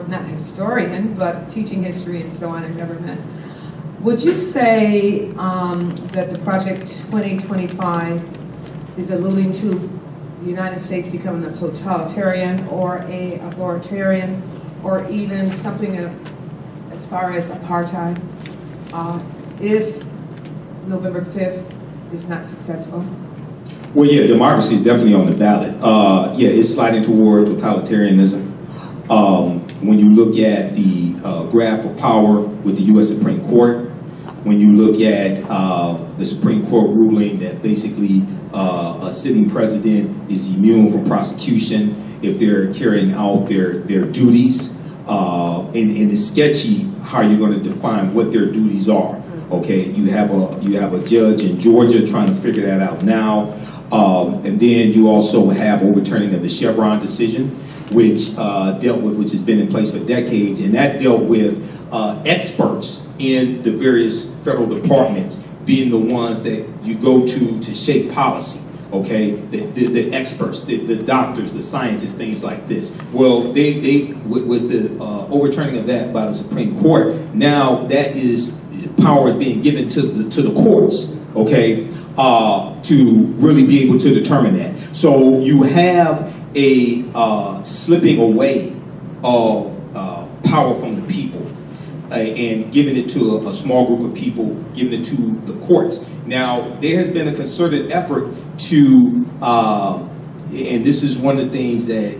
not historian, but teaching history and so on in government. Would you say that the Project 2025 is alluding to the United States becoming a totalitarian or a authoritarian, or even something as far as apartheid, if November 5th is not successful? Well, yeah, democracy is definitely on the ballot. Yeah, it's sliding toward totalitarianism. When you look at the graph of power with the U.S. Supreme Court, when you look at the Supreme Court ruling that basically a sitting president is immune from prosecution if they're carrying out their duties, and it's sketchy how you're going to define what their duties are. Okay, you have a judge in Georgia trying to figure that out now, and then you also have overturning of the Chevron decision, which which has been in place for decades, and that dealt with experts in the various federal departments being the ones that you go to shape policy. Okay, the experts, the doctors, the scientists, things like this. Well, they with the overturning of that by the Supreme Court, now that is power is being given to the courts. Okay, to really be able to determine that. So you have a slipping away of power from the people and giving it to a small group of people, giving it to the courts. Now, there has been a concerted effort to, and this is one of the things that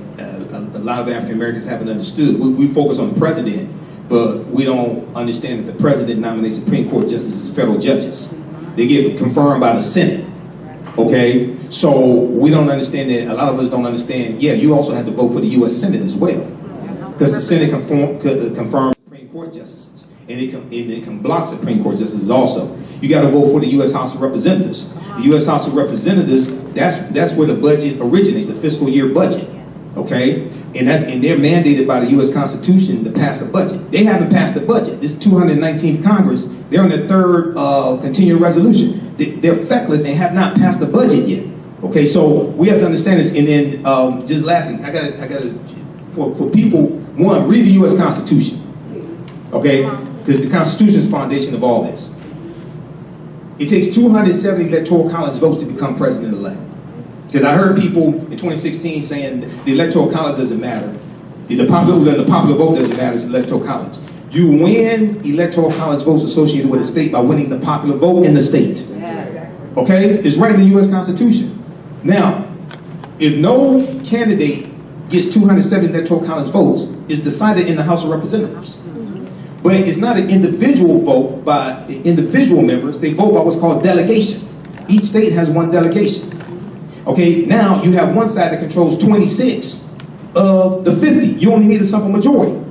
a lot of African Americans haven't understood. We focus on the president, but we don't understand that the president nominates Supreme Court justices as federal judges. They get confirmed by the Senate. Okay, so we don't understand that. A lot of us don't understand. Yeah, you also have to vote for the U.S. Senate as well, because the Senate confirms Supreme Court justices, and it can block Supreme Court justices also. You got to vote for the U.S. House of Representatives. The U.S. House of Representatives, that's where the budget originates, the fiscal year budget. Okay, and they're mandated by the U.S. Constitution to pass a budget. They haven't passed the budget. This 219th Congress, they're on their third continuing resolution. They're feckless and have not passed the budget yet. Okay, so we have to understand this. And then just lastly, I gotta for people, one, read the U.S. Constitution. Okay, because the Constitution is the foundation of all this. It takes 270 electoral college votes to become president-elect. Because I heard people in 2016 saying the electoral college doesn't matter. The popular vote doesn't matter, it's the electoral college. You win electoral college votes associated with a state by winning the popular vote in the state. Okay? It's right in the U.S. Constitution. Now, if no candidate gets 270 electoral college votes, it's decided in the House of Representatives. But it's not an individual vote by individual members. They vote by what's called delegation. Each state has one delegation. Okay, now you have one side that controls 26 of the 50. You only need a simple majority.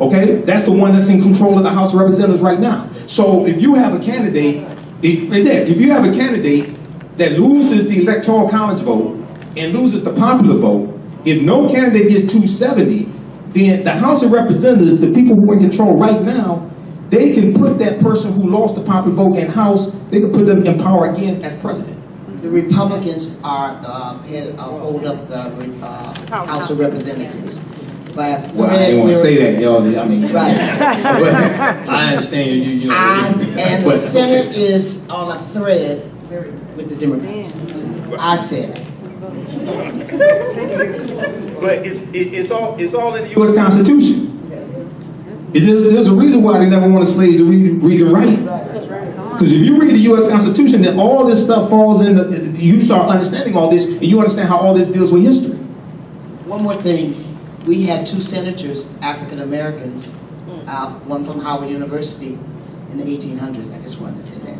Okay, that's the one that's in control of the House of Representatives right now. So if you have a candidate, if you have a candidate that loses the electoral college vote and loses the popular vote, if no candidate gets 270, then the House of Representatives, the people who are in control right now, they can put that person who lost the popular vote in House, they can put them in power again as president. The Republicans hold up the House of Representatives. Well, I didn't want to say that, y'all. I mean, right. But I understand you know. And the Senate is on a thread with the Democrats. I said it. But it's all in the U.S. Constitution. There's a reason why they never wanted slaves to read and write. Because if you read the U.S. Constitution, then all this stuff falls in. You start understanding all this, and you understand how all this deals with history. One more thing. We had two senators, African Americans, one from Howard University in the 1800s. I just wanted to say that.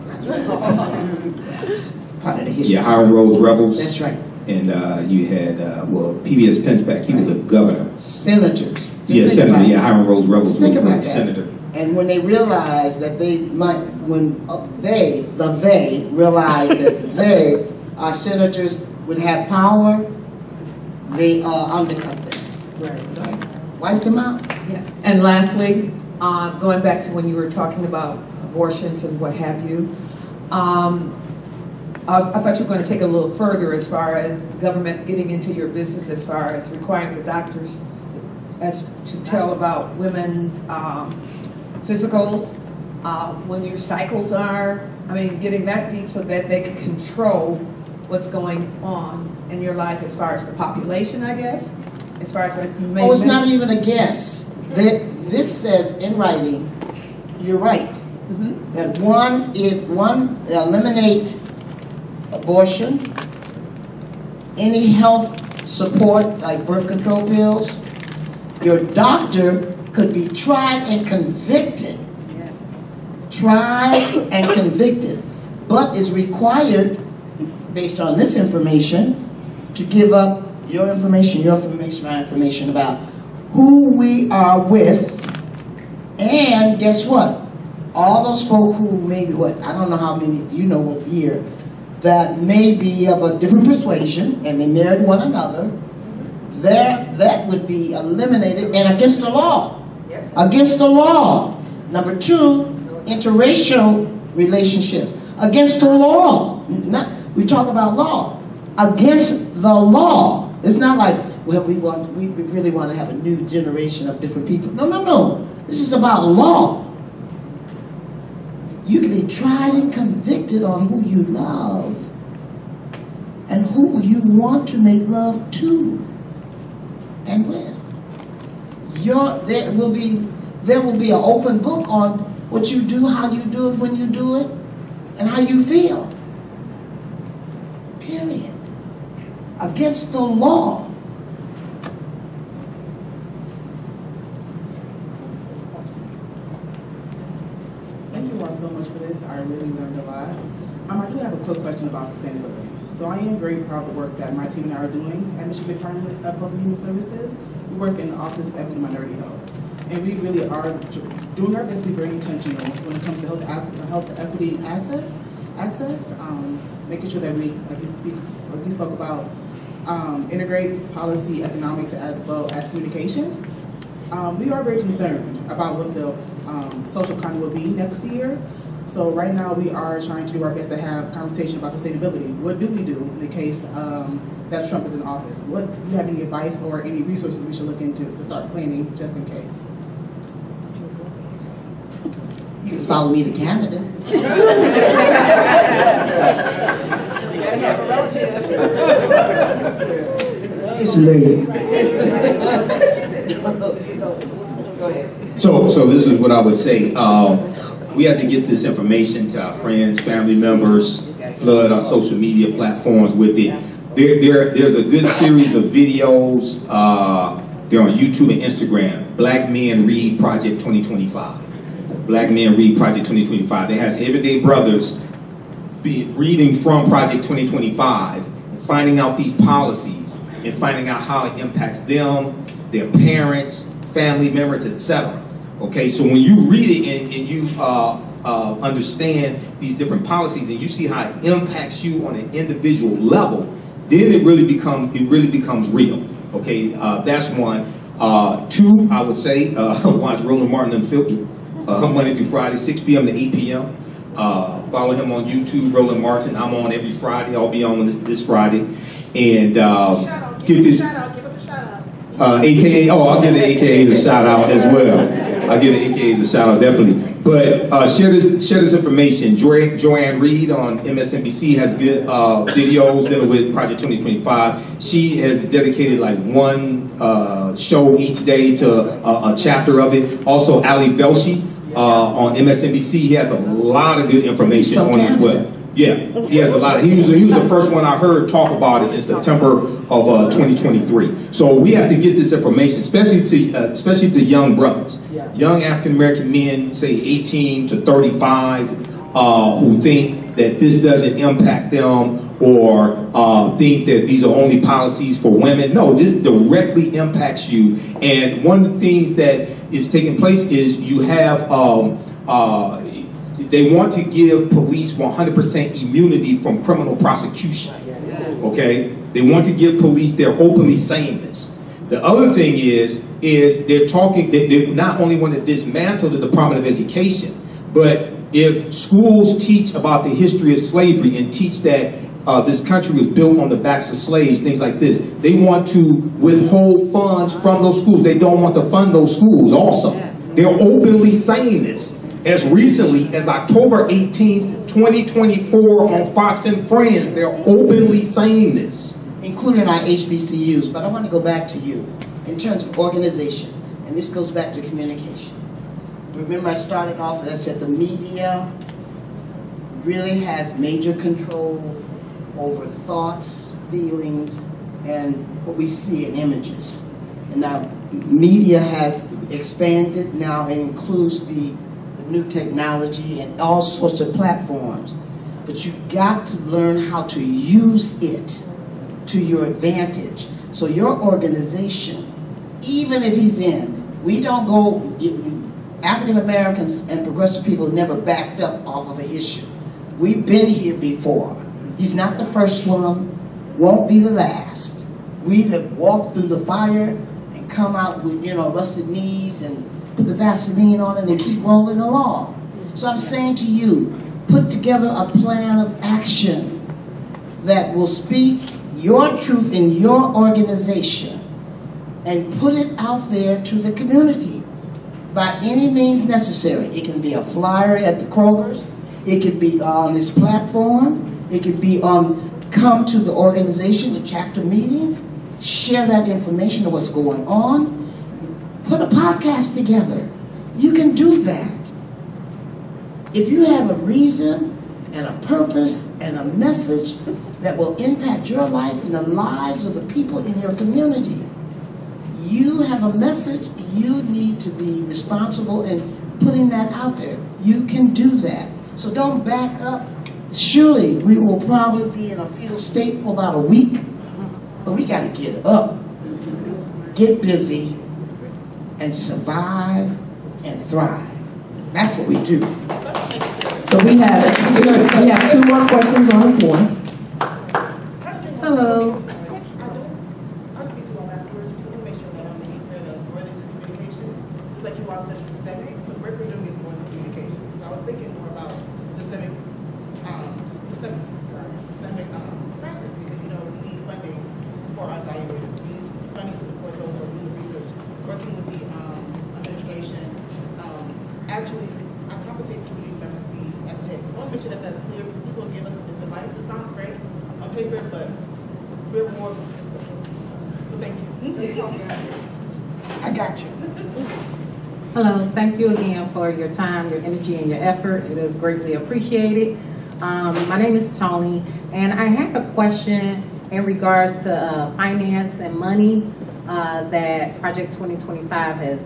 Part of the history. Yeah, Hiram Rhodes Rebels. That's right. And you had, P.B.S. Pinchback, he was a governor. Senators. Yeah, senator. Yeah, Hiram Rhodes Rebels was a senator. And when they realized that they realized that they, our senators, would have power, they undercut them. Right. Wipe them out. Yeah. And lastly, going back to when you were talking about abortions and what have you, I thought you were going to take it a little further as far as the government getting into your business, as far as requiring the doctors as to tell about women's physicals, when your cycles are, I mean, getting that deep so that they can control what's going on in your life as far as the population, I guess, as far as the Oh, it's not even a guess. This says in writing, you're right. That one eliminate abortion, any health support like birth control pills. Your doctor could be tried and convicted. Tried and convicted, but is required, based on this information, to give up your information, my information about who we are with, and guess what? All those folk who maybe, I don't know how many, you know what year, that may be of a different persuasion, and they married one another, that would be eliminated, and against the law. Against the law. Number two, interracial relationships. Against the law. We talk about law. Against the law. It's not like, well, we really want to have a new generation of different people. No. This is about law. You can be tried and convicted on who you love and who you want to make love to and with. There will be an open book on what you do, how you do it, when you do it, and how you feel. Period. Against the law. Thank you all so much for this. I really learned a lot. I do have a quick question about sustainability. So I am very proud of the work that my team and I are doing at Michigan Department of Health and Human Services. We work in the Office of Equity and Minority Health. And we really are doing our best to be very intentional when it comes to health equity and access, making sure that we, like you spoke about, integrate policy, economics, as well as communication. We are very concerned about what the social climate will be next year. So right now we are trying to do our best to have conversation about sustainability. What do we do in the case that Trump is in office? Do you have any advice or any resources we should look into to start planning just in case? You can follow me to Canada. It's late. So this is what I would say. We have to get this information to our friends, family members, flood our social media platforms with it. There's a good series of videos. They're on YouTube and Instagram. Black Men Read Project 2025. Black Men Read Project 2025. It has everyday brothers reading from Project 2025 and finding out these policies and finding out how it impacts them, their parents, family members, etc. Okay, so when you read it and you understand these different policies and you see how it impacts you on an individual level, then it really becomes real. Okay, that's one. Two, I would say, watch Roland Martin Unfiltered, Monday through Friday, 6 p.m. to 8 p.m. Follow him on YouTube, Roland Martin. I'm on every Friday. I'll be on this Friday. And give us a shout out. AKA, I'll give the AKAs a shout out as well. I'll give the AKAs a shout out, definitely. But share this information. Joanne Reed on MSNBC has good videos dealing with Project 2025. She has dedicated like one show each day to a chapter of it. Also, Ali Velshi on MSNBC, he has a lot of good information on as well. Yeah, he has a lot. He was the first one I heard talk about it in September of 2023. So we have to get this information, especially to young brothers, young African American men, say 18 to 35, who think that this doesn't impact them or think that these are only policies for women. No, this directly impacts you. And one of the things that is taking place is you have. They want to give police 100% immunity from criminal prosecution, okay? They want to give police, they're openly saying this. The other thing is they're talking, they not only want to dismantle the Department of Education, but If schools teach about the history of slavery and teach that this country was built on the backs of slaves, things like this, they want to withhold funds from those schools. They don't want to fund those schools also. They're openly saying this. As recently as October 18th, 2024 on Fox and Friends, they're openly saying this. Including our HBCUs, but I want to go back to you in terms of organization, and this goes back to communication. Remember I started off and I said the media really has major control over thoughts, feelings, and what we see in images. And now media has expanded now and includes the new technology and all sorts of platforms. But you got to learn how to use it to your advantage. So your organization, even if he's in, we don't go, African Americans and progressive people never backed up off of an issue. We've been here before. He's not the first one, won't be the last. We have walked through the fire and come out with, rusted knees and put the Vaseline on it and keep rolling along. So I'm saying to you, put together a plan of action that will speak your truth in your organization and put it out there to the community by any means necessary. It can be a flyer at the Kroger's, it could be on this platform, it could be on come to the organization, the chapter meetings, share that information of what's going on, put a podcast together. You can do that. If you have a reason and a purpose and a message that will impact your life and the lives of the people in your community, you have a message, you need to be responsible in putting that out there. You can do that. So don't back up. Surely we will probably be in a fetal state for about a week, but we got to get up, get busy, and survive and thrive. That's what we do. So we have two more questions on the floor. Hello. Actually, I compensate community members to be at the table. So I want to make sure that that's clear. People give us this advice. It sounds great on paper, but we're more. So thank you. I got you. Hello, thank you again for your time, your energy, and your effort. It is greatly appreciated. My name is Tony, and I have a question in regards to finance and money that Project 2025 has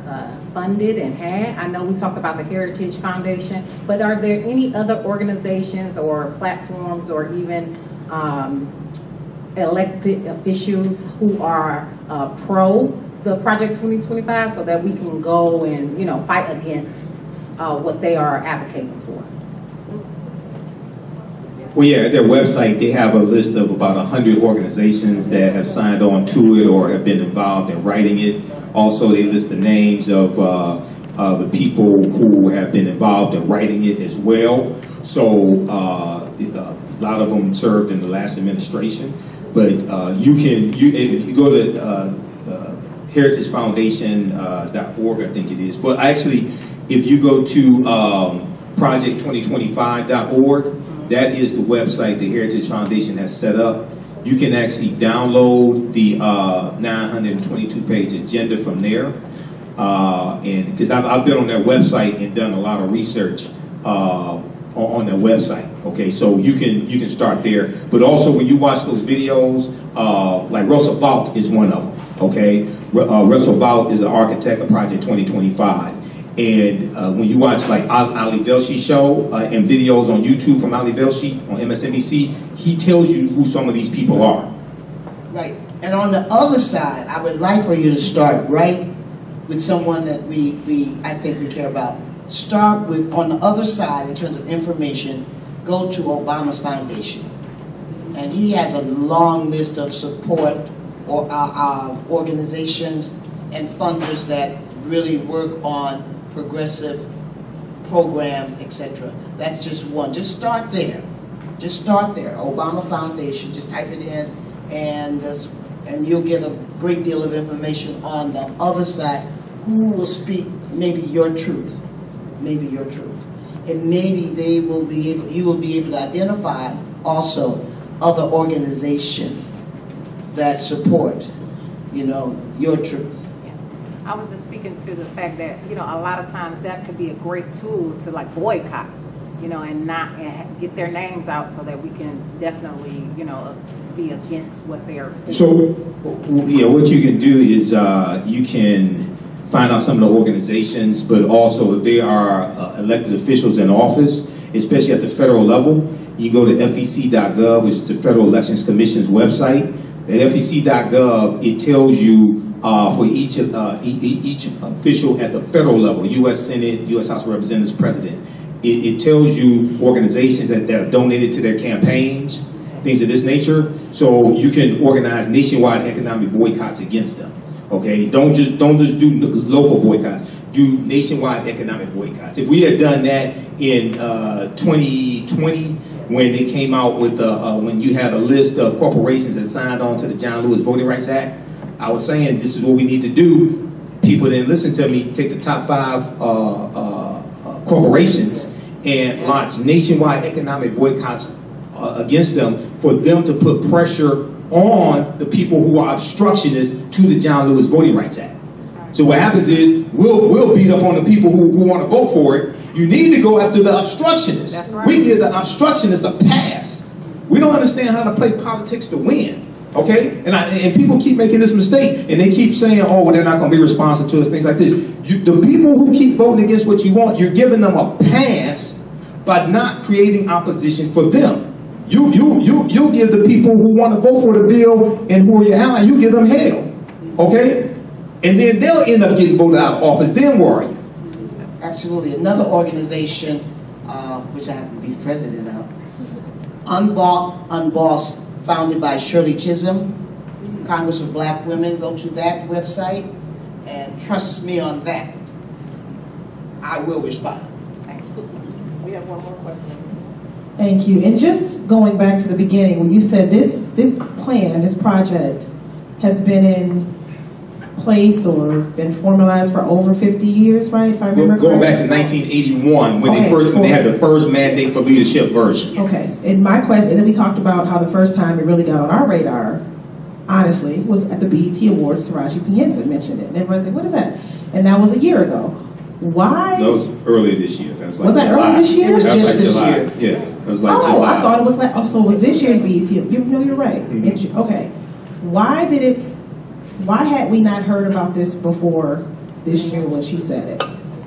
funded and had. I know we talked about the Heritage Foundation, but are there any other organizations or platforms or even elected officials who are pro the Project 2025 so that we can go and fight against what they are advocating for? Well, yeah, at their website, they have a list of about 100 organizations that have signed on to it or have been involved in writing it. Also, they list the names of the people who have been involved in writing it as well. So a lot of them served in the last administration. But if you go to heritagefoundation.org, I think it is. But actually, if you go to project2025.org, that is the website the Heritage Foundation has set up. You can actually download the 922-page agenda from there. And because I've been on their website and done a lot of research on their website. Okay, so you can start there. But also when you watch those videos, like Russell Vought is one of them. Okay, Russell Vought is an architect of Project 2025. And when you watch like Ali Velshi show and videos on YouTube from Ali Velshi on MSNBC, he tells you who some of these people are. Right. And on the other side, I would like for you to start right with someone that I think we care about. Start with, on the other side, in terms of information, go to Obama's foundation. And he has a long list of support or organizations and funders that really work on progressive programs, etc. That's just one. Just start there. Just start there. Obama Foundation. Just type it in, and you'll get a great deal of information on the other side, who will speak maybe your truth, and maybe you will be able to identify also other organizations that support, your truth. I was just speaking to the fact that, a lot of times that could be a great tool to like boycott, and get their names out so that we can definitely, be against what they're. So, yeah, what you can do is you can find out some of the organizations, but also if they are elected officials in office, especially at the federal level, you go to fec.gov, which is the Federal Elections Commission's website. At fec.gov, it tells you for each official at the federal level, U.S. Senate, U.S. House of Representatives, President, it tells you organizations that have donated to their campaigns, things of this nature, so you can organize nationwide economic boycotts against them. Okay, don't just do local boycotts. Do nationwide economic boycotts. If we had done that in 2020, when they came out with when you had a list of corporations that signed on to the John Lewis Voting Rights Act, I was saying this is what we need to do. People didn't listen to me. Take the top 5 corporations and launch nationwide economic boycotts against them, for them to put pressure on the people who are obstructionists to the John Lewis Voting Rights Act. So what happens is we'll beat up on the people who want to vote for it. You need to go after the obstructionists. That's right. We give the obstructionists a pass. We don't understand how to play politics to win. Okay, and people keep making this mistake, and they keep saying, "Oh, well, they're not going to be responsive to us," things like this. The people who keep voting against what you want, you're giving them a pass by not creating opposition for them. You give the people who want to vote for the bill and who are your ally, you give them hell. Okay, and then they'll end up getting voted out of office. Then where are you? Absolutely. Another organization, which I happen to be the president of, Unbossed, founded by Shirley Chisholm, Congress of Black Women. Go to that website, and trust me on that, I will respond. We have one more question. Thank you. And just going back to the beginning, when you said this plan, this project, has been in place or been formalized for over 50 years, right? If I remember Going back to 1981, when they had the first mandate for leadership version. Okay. And my question, and then we talked about how the first time it really got on our radar, honestly, was at the BET Awards. Taraji P. Henson mentioned it, and everybody said, "What is that?" And that was a year ago. Why? That was earlier this year. That was like was that July. early this year? It was just like this July. year. Yeah, it was like July. I thought it was like, so it was this year's BET. You're right. Mm-hmm. Okay. Why had we not heard about this before this June when she said it?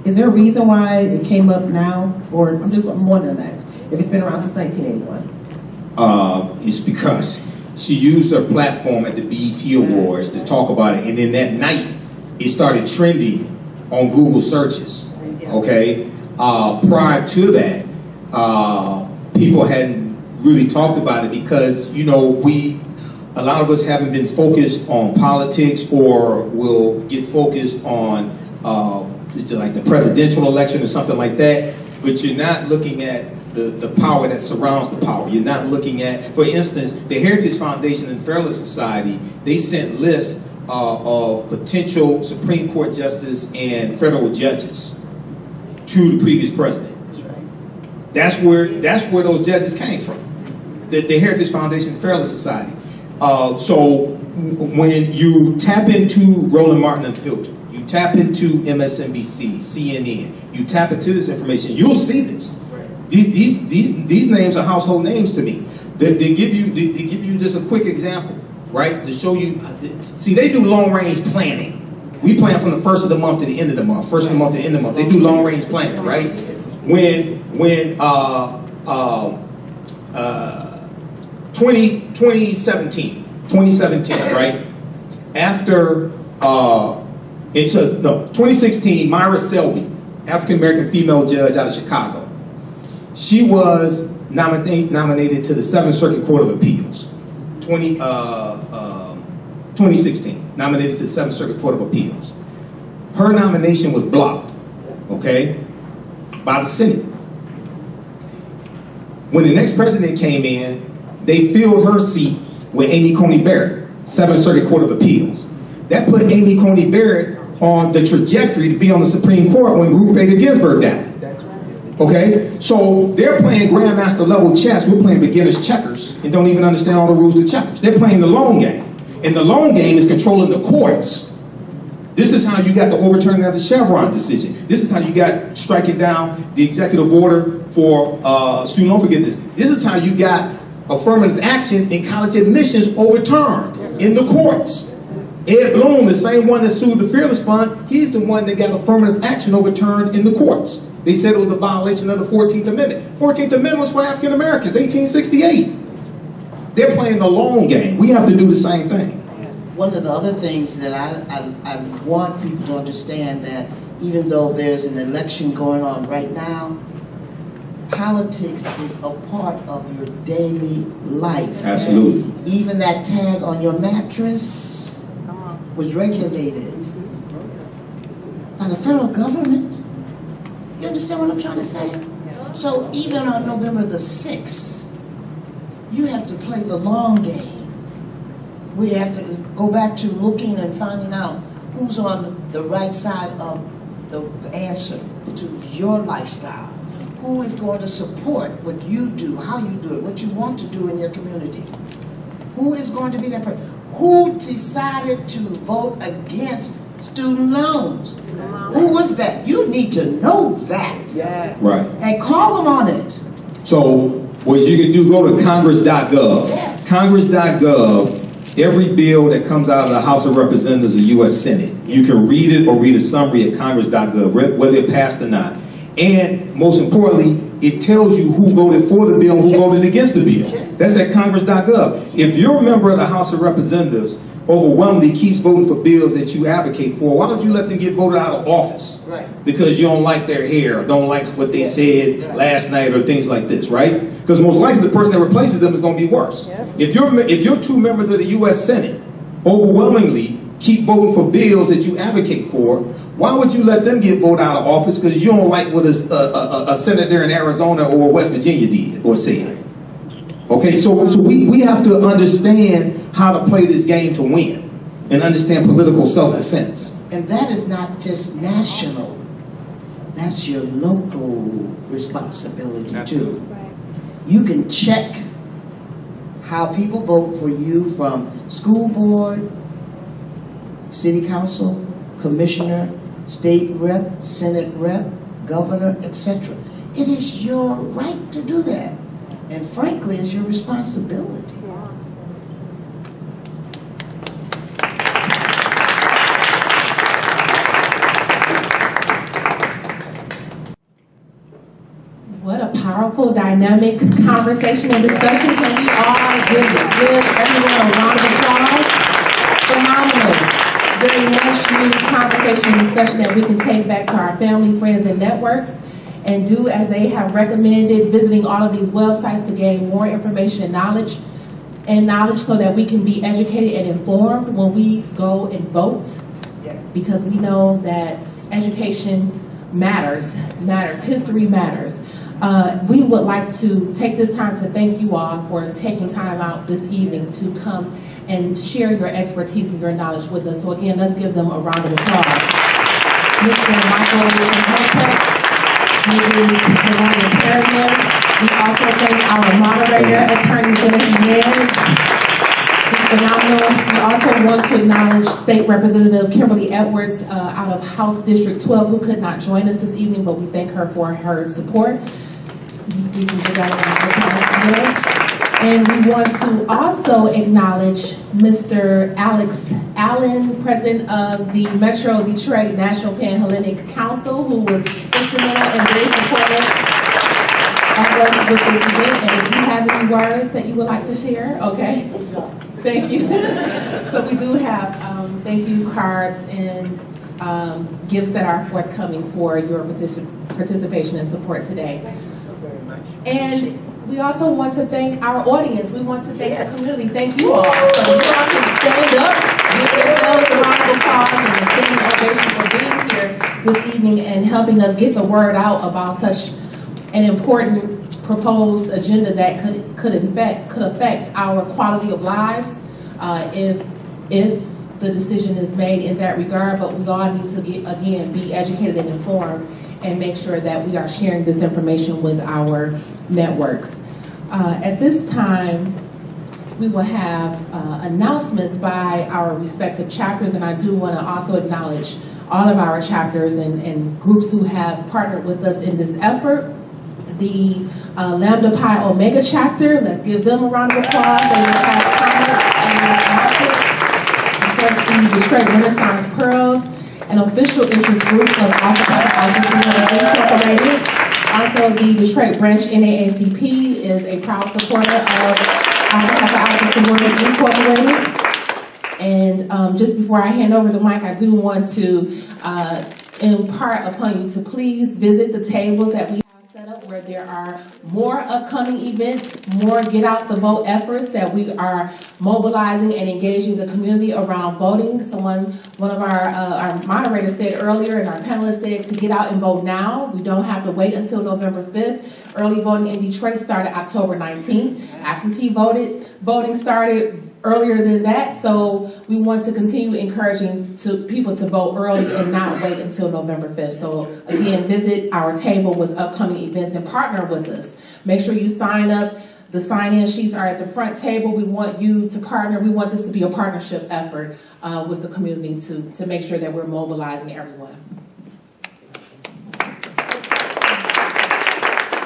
Is there a reason why it came up now? Or I'm wondering that, if it's been around since 1981. It's because she used her platform at the BET Awards to talk about it, and then that night it started trending on Google searches. Okay, prior to that, people hadn't really talked about it because a lot of us haven't been focused on politics, or will get focused on like the presidential election or something like that. But you're not looking at the power that surrounds the power. You're not looking at, for instance, the Heritage Foundation and Fairless Society, they sent lists of potential Supreme Court justices and federal judges to the previous president. That's where those judges came from. The Heritage Foundation and Fairless Society. So when you tap into Roland Martin Unfiltered, you tap into MSNBC, CNN, you tap into this information, you'll see this. These names are household names to me. They give you just a quick example, right? To show you, see, they do long range planning. We plan from the first of the month to the end of the month, first of the month to the end of the month. They do long range planning, right? When 2017, right? After 2016, Myra Selby, African American female judge out of Chicago. She was nominated to the 7th Circuit Court of Appeals. 2016, nominated to the 7th Circuit Court of Appeals. Her nomination was blocked, okay? by the Senate. When the next president came in, they filled her seat with Amy Coney Barrett, 7th Circuit Court of Appeals. That put Amy Coney Barrett on the trajectory to be on the Supreme Court when Ruth Bader Ginsburg died. Okay, so they're playing grandmaster level chess. We're playing beginner's checkers and don't even understand all the rules to checkers. They're playing the long game, and the long game is controlling the courts. This is how you got the overturning of the Chevron decision. This is how you got striking down the executive order for student loan forgiveness. This is how you got affirmative action in college admissions overturned in the courts. Ed Bloom, the same one that sued the Fearless Fund, he's the one that got affirmative action overturned in the courts. They said it was a violation of the 14th Amendment. 14th Amendment was for African Americans, 1868. They're playing the long game. We have to do the same thing. One of the other things that I want people to understand, that even though there's an election going on right now, politics is a part of your daily life. Absolutely. Even that tag on your mattress was regulated by the federal government. You understand what I'm trying to say? So even on November the 6th, you have to play the long game. We have to go back to looking and finding out who's on the right side of the answer to your lifestyle. Who is going to support what you do, how you do it, what you want to do in your community? Who is going to be that person? Who decided to vote against student loans? Who was that? You need to know that. Yeah. Right. And call them on it. So what you can do, go to congress.gov. Yes. Congress.gov, every bill that comes out of the House of Representatives or U.S. Senate, you can read it or read a summary at congress.gov, whether it passed or not. And most importantly, it tells you who voted for the bill and who voted against the bill. That's at congress.gov. If you're a member of the House of Representatives overwhelmingly keeps voting for bills that you advocate for, why would you let them get voted out of office? Right. Because you don't like their hair, or don't like what they said last night, or things like this, right? Because most likely the person that replaces them is going to be worse. If you're two members of the U.S. Senate overwhelmingly keep voting for bills that you advocate for, why would you let them get voted out of office because you don't like what a senator in Arizona or West Virginia did or said? Okay, so we have to understand how to play this game to win and understand political self-defense. And that is not just national. That's your local responsibility too. You can check how people vote for you from school board, city council, commissioner, state rep, senate rep, governor, etc. It is your right to do that. And frankly, it's your responsibility. What a powerful, dynamic conversation and discussion. Can we all give everyone a round of applause? Phenomenal. Very much needed conversation and discussion that we can take back to our family, friends, and networks, and do as they have recommended, visiting all of these websites to gain more information and knowledge so that we can be educated and informed when we go and vote. Yes. Because we know that education matters, history matters. We would like to take this time to thank you all for taking time out this evening to come and share your expertise and your knowledge with us. So again, let's give them a round of applause. Mr. Michael Imhotep, Mrs. Perryman. We also thank our moderator, Attorney Jennifer Jimenez. It's phenomenal. We also want to acknowledge State Representative Kimberly Edwards out of House District 12, who could not join us this evening, but we thank her for her support. We can give that a round of applause as well. And we want to also acknowledge Mr. Alex Allen, president of the Metro Detroit National Panhellenic Council, who was instrumental and very supportive of us with this event. And if you have any words that you would like to share, okay. Thank you. So we do have thank you cards and gifts that are forthcoming for your participation and support today. Thank you so very much. And we also want to thank our audience. We want to thank the community. Thank you all. So you all can stand up, give yourselves a round of applause and a standing ovation for being here this evening and helping us get the word out about such an important proposed agenda that could affect our quality of lives if the decision is made in that regard. But we all need to be educated and informed and make sure that we are sharing this information with our networks. At this time, we will have announcements by our respective chapters, and I do want to also acknowledge all of our chapters and groups who have partnered with us in this effort. The Lambda Pi Omega chapter, let's give them a round of applause. They will have comments and of course, the Detroit Renaissance Pearls, an official interest group of Alpha Kappa Incorporated. Also, the Detroit branch NAACP is a proud supporter of Alpha Kappa Incorporated. And just before I hand over the mic, I do want to impart upon you to please visit the tables that we have set up where there are more upcoming events, more get out the vote efforts that we are mobilizing and engaging the community around voting. One of our moderators said earlier, and our panelists said, to get out and vote now. We don't have to wait until November 5th. Early voting in Detroit started October 19th. Absentee voting started earlier than that, so we want to continue encouraging people to vote early and not wait until November 5th. So again, visit our table with upcoming events and partner with us. Make sure you sign up. The sign-in sheets are at the front table. We want you to partner. We want this to be a partnership effort with the community to make sure that we're mobilizing everyone.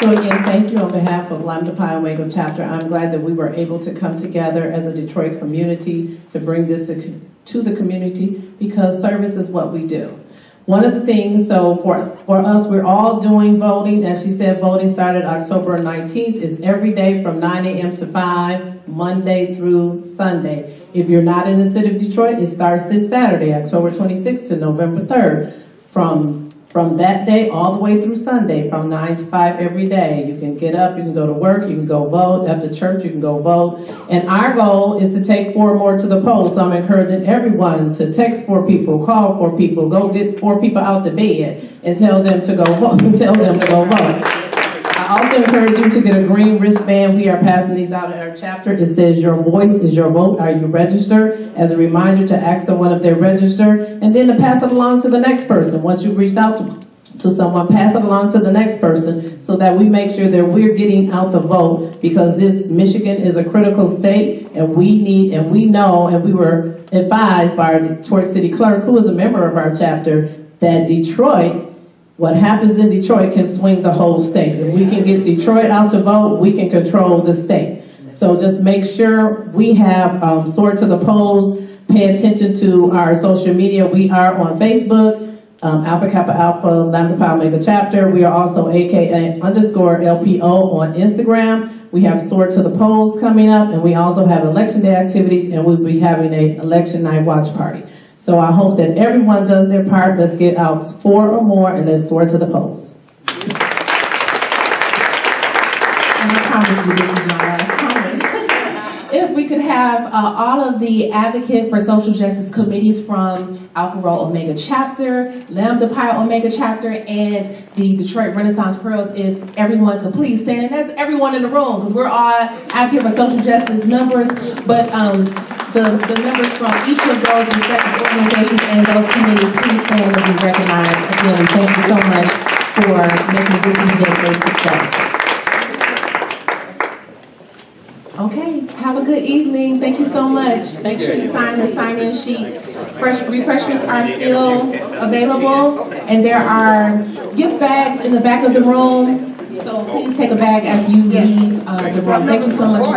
So again, thank you on behalf of Lambda Pi Omega chapter. I'm glad that we were able to come together as a Detroit community to bring this to the community, because service is what we do. One of the things, so for us, we're all doing voting. As she said, voting started October 19th. It's every day from 9 a.m. to 5, Monday through Sunday. If you're not in the city of Detroit, it starts this Saturday, October 26th to November 3rd. From that day all the way through Sunday, from 9 to 5 every day. You can get up, you can go to work, you can go vote. After church, you can go vote. And our goal is to take 4 more to the polls. So I'm encouraging everyone to text 4 people, call 4 people, go get 4 people out the bed and tell them to go vote. Tell them to go vote. I also encourage you to get a green wristband. We are passing these out in our chapter. It says, your voice is your vote. Are you registered? As a reminder to ask someone if they're registered, and then to pass it along to the next person. Once you've reached out to someone, pass it along to the next person so that we make sure that we're getting out the vote, because Michigan is a critical state, and we know, and we were advised by our Detroit City Clerk, who is a member of our chapter, that Detroit, what happens in Detroit can swing the whole state. If we can get Detroit out to vote, we can control the state. So just make sure we have Sword to the Polls. Pay attention to our social media. We are on Facebook, Alpha Kappa Alpha Lambda Pi Omega chapter. We are also AKA_LPO on Instagram. We have Sword to the Polls coming up, and we also have election day activities, and we'll be having an election night watch party. So I hope that everyone does their part. Let's get out 4 or more, and let's Sword to the polls. And I promise you this is my last comment. If we could have all of the advocate for social justice committees from Alpha Rho Omega chapter, Lambda Pi Omega chapter, and the Detroit Renaissance Pearls, if everyone could please stand. And that's everyone in the room, because we're all advocate for social justice members, but the members from each of those respective organizations and those committees, please stand and be recognized. Again, we thank you so much for making this event a success. Okay, have a good evening. Thank you so much. Make sure you sign the sign-in sheet. Refreshments are still available, and there are gift bags in the back of the room. So please take a bag as you leave the room. Thank you so much.